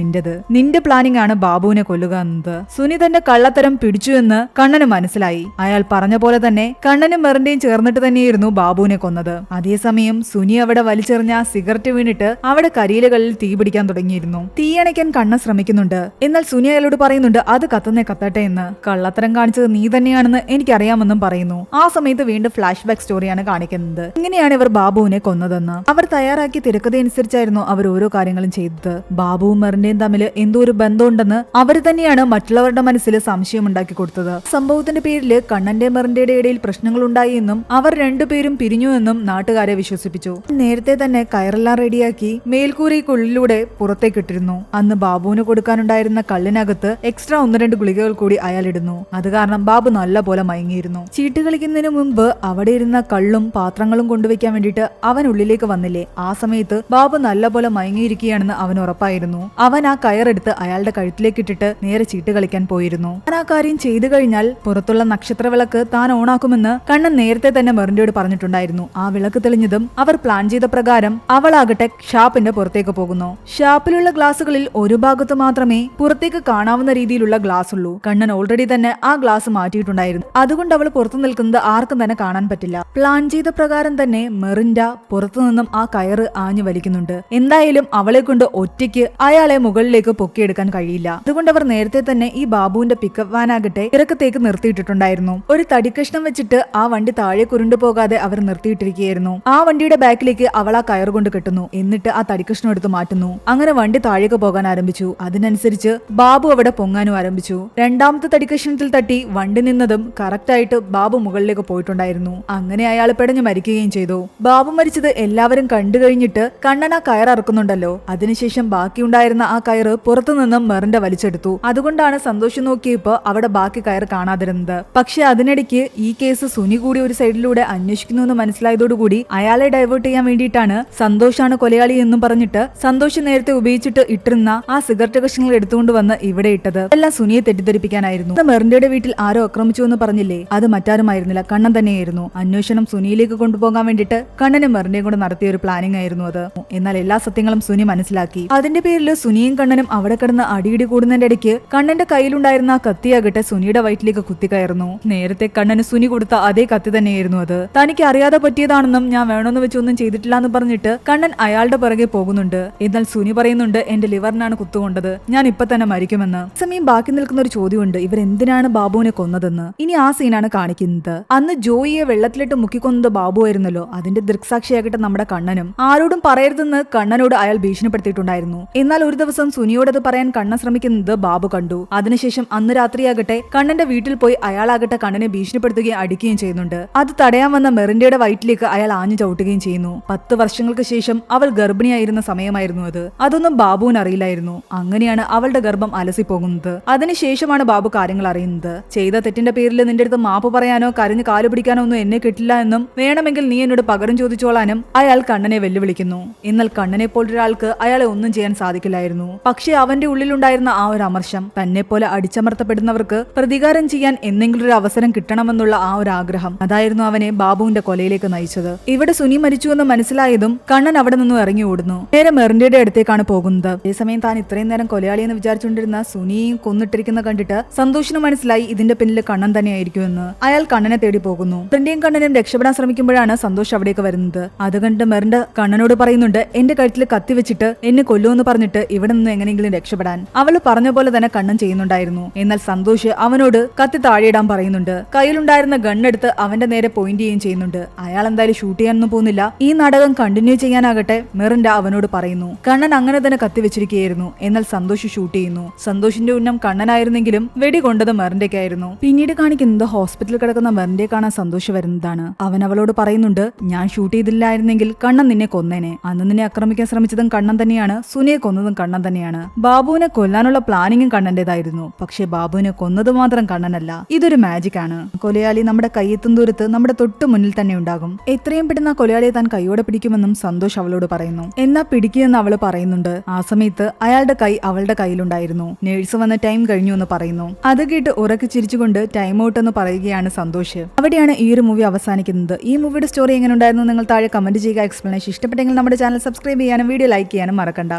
നിന്റെ പ്ലാനിങ് ആണ് ബാബുവിനെ കൊല്ലുക എന്നത്. സുനി തന്റെ കള്ളത്തരം പിടിച്ചു എന്ന് കണ്ണന് മനസ്സിലായി. അയാൾ പറഞ്ഞ പോലെ തന്നെ കണ്ണനും മെറിന്റെയും ചേർന്നിട്ട് തന്നെയായിരുന്നു ബാബുവിനെ കൊന്നത്. അതേസമയം സുനി അവിടെ വലിച്ചെറിഞ്ഞ സിഗരറ്റ് വീണിട്ട് അവിടെ കരിയിലകളിൽ തീ പിടിക്കാൻ തുടങ്ങിയിരുന്നു. തീയണയ്ക്കാൻ കണ്ണൻ ശ്രമിക്കുന്നുണ്ട്. എന്നാൽ സുനി അയാളോട് പറയുന്നുണ്ട് അത് കത്തട്ടെ എന്ന്. കള്ളത്തരം കാണിച്ചത് നീ തന്നെയാണെന്ന് എനിക്കറിയാമെന്നും പറയുന്നു. ആ സമയത്ത് വീണ്ടും ഫ്ലാഷ് ബാക്ക് സ്റ്റോറിയാണ് കാണിക്കുന്നത്. ഇങ്ങനെയാണ് ഇവർ ബാബുവിനെ കൊന്നതെന്ന്. അവർ തയ്യാറാക്കിയ തിരക്കഥയനുസരിച്ചായിരുന്നു അവർ ഓരോ കാര്യങ്ങളും ചെയ്തത്. ബാബുവും മെറിന്റെയും തമ്മിൽ എന്തോ ഒരു ബന്ധമുണ്ടെന്ന് അവർ തന്നെയാണ് മറ്റുള്ളവരുടെ മനസ്സിൽ സംശയം ഉണ്ടാക്കി കൊടുത്തത്. സംഭവത്തിന്റെ പേരിൽ കണ്ണന്റെ മെറിന്റെയുടെ ഇടയിൽ പ്രശ്നങ്ങൾ ഉണ്ടായി എന്നും അവർ രണ്ടുപേരും പിരിഞ്ഞു എന്നും നാട്ടുകാരെ വിശ്വസിപ്പിച്ചു. നേരത്തെ തന്നെ കയറെല്ലാം റെഡിയാക്കി മേൽക്കൂരയ്ക്കുള്ളിലൂടെ പുറത്തേക്കിട്ടിരുന്നു. അന്ന് ബാബുവിന് കൊടുക്കാനുണ്ടായിരുന്ന കള്ളിനകത്ത് എക്സ്ട്രാ 1-2 ഗുളികകൾ കൂടി അയാൾ ഇടുന്നു. അത് കാരണം ബാബു നല്ല പോലെ മയങ്ങിയിരുന്നു. ചീട്ട് കളിക്കുന്നതിന് മുമ്പ് അവിടെ ഇരുന്ന കള്ളും പാത്രങ്ങളും കൊണ്ടുവയ്ക്കാൻ വേണ്ടിയിട്ട് അവൻ ഉള്ളിലേക്ക് വന്നില്ലേ, ആ സമയത്ത് ബാബു നല്ല പോലെ മയങ്ങിയിരിക്കുകയാണെന്ന് അവൻ ഉറപ്പായിരുന്നു. അവൻ ആ കയറെടുത്ത് അയാളുടെ കഴുത്തിലേക്ക് ഇട്ടിട്ട് നേരെ ചീട്ട് കളിക്കാൻ പോയിരുന്നു. താൻ ആ കാര്യം ചെയ്തു കഴിഞ്ഞാൽ പുറത്തുള്ള നക്ഷത്ര വിളക്ക് താൻ ഓണാക്കുമെന്ന് കണ്ണൻ നേരത്തെ തന്നെ മെറിന്റയോട് പറഞ്ഞിട്ടുണ്ടായിരുന്നു. ആ വിളക്ക് തെളിഞ്ഞതും അവർ പ്ലാൻ ചെയ്ത പ്രകാരം അവളാകട്ടെ ഷാപ്പിന്റെ പുറത്തേക്ക് പോകുന്നു. ഷാപ്പിലുള്ള ഗ്ലാസുകളിൽ ഒരു ഭാഗത്ത് മാത്രമേ പുറത്തേക്ക് കാണാവുന്ന രീതിയിലുള്ള ഗ്ലാസ് ഉള്ളൂ. കണ്ണൻ ഓൾറെഡി തന്നെ ആ ഗ്ലാസ് മാറ്റിയിട്ടുണ്ടായിരുന്നു. അതുകൊണ്ട് അവൾ പുറത്തു നിൽക്കുന്നത് ആർക്കും തന്നെ കാണാൻ പറ്റില്ല. പ്ലാൻ ചെയ്ത പ്രകാരം തന്നെ മെറിൻഡ പുറത്തു നിന്നും ആ കയറ് ആഞ്ഞു വലിക്കുന്നുണ്ട്. എന്തായാലും അവളെ കൊണ്ട് ഒറ്റയ്ക്ക് അയാളെ മുകളിലേക്ക് പൊക്കിയെടുക്കാൻ കഴിയില്ല. അതുകൊണ്ട് അവർ നേരത്തെ തന്നെ ഈ ബാബുവിന്റെ പിക്കപ്പ് വാനാകട്ടെ ഇറക്കത്തേക്ക് നിർത്തിയിട്ടുണ്ടായിരുന്നു. ഒരു തടിക്കഷ്ണം വെച്ചിട്ട് ആ വണ്ടി താഴെ കുരുണ്ടു പോകാതെ അവർ നിർത്തിയിട്ടിരിക്കുകയായിരുന്നു. ആ വണ്ടിയുടെ ബാക്കിലേക്ക് അവൾ ആ കയറ് കൊണ്ട് കെട്ടുന്നു. എന്നിട്ട് ആ തടിക്കഷ്ണം എടുത്ത് മാറ്റുന്നു. അങ്ങനെ വണ്ടി താഴേക്ക് പോകാൻ ആരംഭിച്ചു. അതിനനുസരിച്ച് ബാബു അവിടെ പൊങ്ങാനും ആരംഭിച്ചു. രണ്ടാമത്തെ തടിക്കഷ്ണത്തിൽ തട്ടി വണ്ടി നിന്നതും കറക്റ്റായിട്ട് ബാബു മുകളിലേക്ക് പോയിട്ടുണ്ടായിരുന്നു. അങ്ങനെ അയാൾ പെടഞ്ഞു മരിക്കുകയും ചെയ്തു. ബാബു മരിച്ചത് എല്ലാവരും കണ്ടു കഴിഞ്ഞിട്ട് കണ്ണൻ ആ കയർ ഇറക്കുന്നുണ്ടല്ലോ. അതിനുശേഷം ബാക്കിയുണ്ടായിരുന്ന ആ കയറ് പുറത്തുനിന്നും മെറിൻഡ വലിച്ചെടുത്തു. അതുകൊണ്ടാണ് സന്തോഷം നോക്കിയപ്പോ അവിടെ ബാക്കി കയർ കാണാതിരുന്നത്. പക്ഷെ അതിനിടയ്ക്ക് ഈ കേസ് സുനി കൂടി ഒരു സൈഡിലൂടെ അന്വേഷിക്കുന്നു എന്ന് മനസ്സിലായതോടുകൂടി അയാളെ ഡൈവേർട്ട് ചെയ്യാൻ വേണ്ടിയിട്ടാണ് സന്തോഷാണ് കൊലയാളി എന്നും പറഞ്ഞിട്ട് സന്തോഷ് നേരത്തെ ഉപയോഗിച്ചിട്ട് ഇട്ടിരുന്ന ആ സിഗരറ്റ് കഷ്ണങ്ങൾ എടുത്തുകൊണ്ട് വന്ന് ഇവിടെ ഇട്ടത്. എല്ലാം സുനിയെ തെറ്റിദ്ധരിപ്പിക്കാനായിരുന്നു. മെറിൻഡയുടെ വീട്ടിൽ ആരോ ആക്രമിച്ചു എന്ന് പറഞ്ഞില്ലേ, അത് മറ്റാരുമായിരുന്നില്ല, കണ്ണൻ തന്നെയായിരുന്നു. അന്വേഷണം സുനിയിലേക്ക് കൊണ്ടുപോകാൻ വേണ്ടിയിട്ട് കണ്ണനും മെറിൻഡയും കൂടെ നടത്തിയ ഒരു പ്ലാനിംഗ് ആയിരുന്നു അത്. എന്നാൽ എല്ലാ സത്യങ്ങളും സുനി മനസ്സിലാക്കി. അതിന്റെ പേരിൽ സുനിയും കണ്ണനും അവിടെ കിടന്ന് അടിയിടി കൂടുന്നതിന്റെ ഇടയ്ക്ക് കണ്ണന്റെ കയ്യിലുണ്ടായിരുന്ന ആ കത്തിയാകട്ടെ സുനിയുടെ വയറ്റിലേക്ക് കുത്തിക്കയറുന്നു. നേരത്തെ കണ്ണന് സുനി കൊടുത്ത അതേ കത്തി തന്നെയായിരുന്നു അത്. തനിക്ക് അറിയാതെ പറ്റിയതാണെന്നും ഞാൻ വേണമെന്ന് വെച്ച് ഒന്നും ചെയ്തിട്ടില്ല എന്ന് പറഞ്ഞിട്ട് കണ്ണൻ അയാളുടെ പുറകെ പോകുന്നുണ്ട്. എന്നാൽ സുനി പറയുന്നുണ്ട് എന്റെ ലിവറിനാണ് കുത്തുകൊണ്ടത്, ഞാൻ ഇപ്പൊ തന്നെ മരിക്കുമെന്ന്. സമയം ബാക്കി നിൽക്കുന്ന ഒരു ചോദ്യമുണ്ട്, ഇവരെന്തിനാണ് ബാബുവിനെ കൊന്നതെന്ന്. ഇനി ആ സീനാണ് കാണിക്കുന്നത്. അന്ന് ജോയിയെ വെള്ളത്തിലിട്ട് മുക്കിക്കൊന്നത് ബാബു ആയിരുന്നല്ലോ. അതിന്റെ ദൃക്സാക്ഷിയാകട്ടെ നമ്മുടെ കണ്ണനും. ആരോടും പറയരുതെന്ന് കണ്ണനോട് അയാൾ ഭീഷണിപ്പെടുത്തിയിട്ടുണ്ടായിരുന്നു. എന്നാൽ ഒരു ദിവസം സുനിയോടത് പറയാൻ കണ്ണൻ ശ്രമിക്കുന്നത് ബാബു കണ്ടു. അതിനുശേഷം അന്ന് രാത്രിയാകട്ടെ കണ്ണന്റെ വീട്ടിൽ പോയി അയാളാകട്ടെ കണ്ണനെ ഭീഷണിപ്പെടുത്തുകയും അടിക്കുകയും ചെയ്യുന്നുണ്ട്. അത് തടയാൻ വന്ന മെറിൻഡയുടെ വയറ്റിലേക്ക് അയാൾ ആഞ്ഞു ചവിട്ടുകയും ചെയ്യുന്നു. 10 വർഷങ്ങൾക്ക് ശേഷം അവൾ ഗർഭിണിയായിരുന്ന സമയമായിരുന്നു അത്. അതൊന്നും ബാബുവിന് അറിയില്ലായിരുന്നു. അങ്ങനെയാണ് അവളുടെ ഗർഭം അലസിപ്പോകുന്നത്. അതിനുശേഷമാണ് ബാബു കാര്യങ്ങൾ അറിയുന്നത്. ചെയ്ത തെറ്റിന്റെ പേരിൽ നിന്റെ അടുത്ത് മാപ്പ് പറയാനോ കരഞ്ഞ് കാലു പിടിക്കാനോ ഒന്നും എന്നെ കിട്ടില്ല എന്നും വേണമെങ്കിൽ നീ എന്നോട് പകരം ചോദിച്ചോളാനും അയാൾ കണ്ണനെ വെല്ലുവിളിക്കുന്നു. എന്നാൽ കണ്ണനെ പോലൊരാൾക്ക് അയാളെ ഒന്നും ചെയ്യാൻ സാധിക്കില്ലായിരുന്നു. പക്ഷേ അവന്റെ ഉള്ളിലുണ്ടായിരുന്ന ആ ഒരു അമർഷം, തന്നെ പോലെ അടിച്ചമർത്തപ്പെടുന്നവർക്ക് പ്രതികാരം ചെയ്യാൻ എന്തെങ്കിലും ഒരു അവസരം കിട്ടണമെന്നുള്ള ആ ഒരു ആഗ്രഹം, അതായിരുന്നു അവനെ ബാബുവിന്റെ കൊലയിലേക്ക് നയിച്ചത്. ഇവിടെ സുനി മരിച്ചുവെന്ന് മനസ്സിലായതും കണ്ണൻ അവിടെ നിന്നും ഇറങ്ങി ഓടുന്നു. നേരെ മെറിൻഡയുടെ അടുത്തേക്കാണ് പോകുന്നത്. അതേസമയം താൻ ഇത്രയും നേരം കൊലയാളിയെന്ന് വിചാരിച്ചുകൊണ്ടിരുന്ന സുനിയും കൊന്നിട്ടിരിക്കുന്ന കണ്ടിട്ട് സന്തോഷിന് മനസ്സിലായി ഇതിന്റെ പിന്നിൽ കണ്ണൻ തന്നെയായിരിക്കുമെന്ന്. അയാൾ കണ്ണനെ തേടി പോകുന്നു. മെറിൻഡയും കണ്ണനും രക്ഷപ്പെടാൻ ശ്രമിക്കുമ്പോഴാണ് സന്തോഷ് അവിടേക്ക് വരുന്നത്. അത് കണ്ട് മെറിൻഡ കണ്ണനോട് പറയുന്നുണ്ട് എന്റെ കഴുത്തിൽ കത്തി വെച്ചിട്ട് എന്നെ കൊല്ലുമെന്ന് പറഞ്ഞിട്ട് ഇവിടെ നിന്ന് എങ്ങനെയെങ്കിലും രക്ഷപ്പെടാൻ. അവൾ പറഞ്ഞ പോലെ തന്നെ കണ്ണൻ ചെയ്യുന്നുണ്ടായിരുന്നു. എന്നാൽ സന്തോഷ് അവനോട് കത്തി താഴെയിടാൻ പറയുന്നുണ്ട്. കയ്യിലുണ്ടായിരുന്ന ഗണ്ണെടുത്ത് അവന്റെ നേരെ പോയിന്റ് ചെയ്യുകയും ചെയ്യുന്നുണ്ട്. അയാൾ എന്തായാലും ഷൂട്ട് ചെയ്യാനൊന്നും പോകുന്നില്ല. ഈ നാടകം കണ്ടിന്യൂ ചെയ്യാനാകട്ടെ മെറിൻഡ അവനോട് പറയുന്നു. കണ്ണൻ അങ്ങനെ തന്നെ കത്തി വെച്ചിരിക്കുകയായിരുന്നു. എന്നാൽ സന്തോഷ് ഷൂട്ട് ചെയ്യുന്നു. സന്തോഷിന്റെ ഉന്നം കണ്ണനായിരുന്നെങ്കിലും വെടി കൊണ്ടത് മെറിൻഡയ്ക്കായിരുന്നു. പിന്നീട് കാണിക്കുന്നത് ഹോസ്പിറ്റലിൽ കിടക്കുന്ന മെറിൻഡയെ കാണാൻ സന്തോഷ് വരുന്നതാണ്. അവൻ അവളോട് പറയുന്നുണ്ട് ഞാൻ ഷൂട്ട് ചെയ്തില്ലായിരുന്നെങ്കിൽ കണ്ണൻ നിന്നെ കൊന്നേനെ. അന്ന് നിന്നെ ആക്രമിക്കാൻ ശ്രമിച്ചതും കണ്ണൻ തന്നെയാണ്, സുനിയെ കൊന്നതും കണ്ണൻ തന്നെയാണ്. ബാബുവിനെ കൊല്ലാനുള്ള പ്ലാനിങ്ങും കണ്ണന്റേതായിരുന്നു. പക്ഷെ ബാബുവിനെ കൊന്നത് മാത്രം കണ്ണനല്ല. ഇതൊരു മാജിക് ആണ്. കൊലയാളി നമ്മുടെ കയ്യെത്തും ദൂരത്ത് നമ്മുടെ തൊട്ട് മുന്നിൽ തന്നെ ഉണ്ടാകും. എത്രയും പെട്ടെന്ന് ആ കൊലയാളിയെ താൻ കൈയോടെ പിടിക്കും പിടിക്കുമെന്നും സന്തോഷ് അവളോട് പറയുന്നു. എന്നാ പിടിക്കുമെന്ന് അവള് പറയുന്നുണ്ട്. ആ സമയത്ത് അയാളുടെ കൈ അവളുടെ കയ്യിലുണ്ടായിരുന്നു. നേഴ്സ് വന്ന ടൈം കഴിഞ്ഞു എന്ന് പറയുന്നു. അത് കേട്ട് ഉറക്കെ ചിരിച്ചുകൊണ്ട് ടൈം ഔട്ട് എന്ന് പറയുകയാണ് സന്തോഷ്. അവിടെയാണ് ഈ ഒരു മൂവി അവസാനിക്കുന്നത്. ഈ മൂവിയുടെ സ്റ്റോറി എങ്ങനെ ഉണ്ടായിരുന്നു നിങ്ങൾ താഴെ കമന്റ് ചെയ്യുക. എക്സ്പ്ലനേഷൻ ഇഷ്ടപ്പെട്ടെങ്കിൽ നമ്മുടെ ചാനൽ സബ്സ്ക്രൈബ് ചെയ്യാനും വീഡിയോ ലൈക്ക് ചെയ്യാനും മറക്കണ്ട.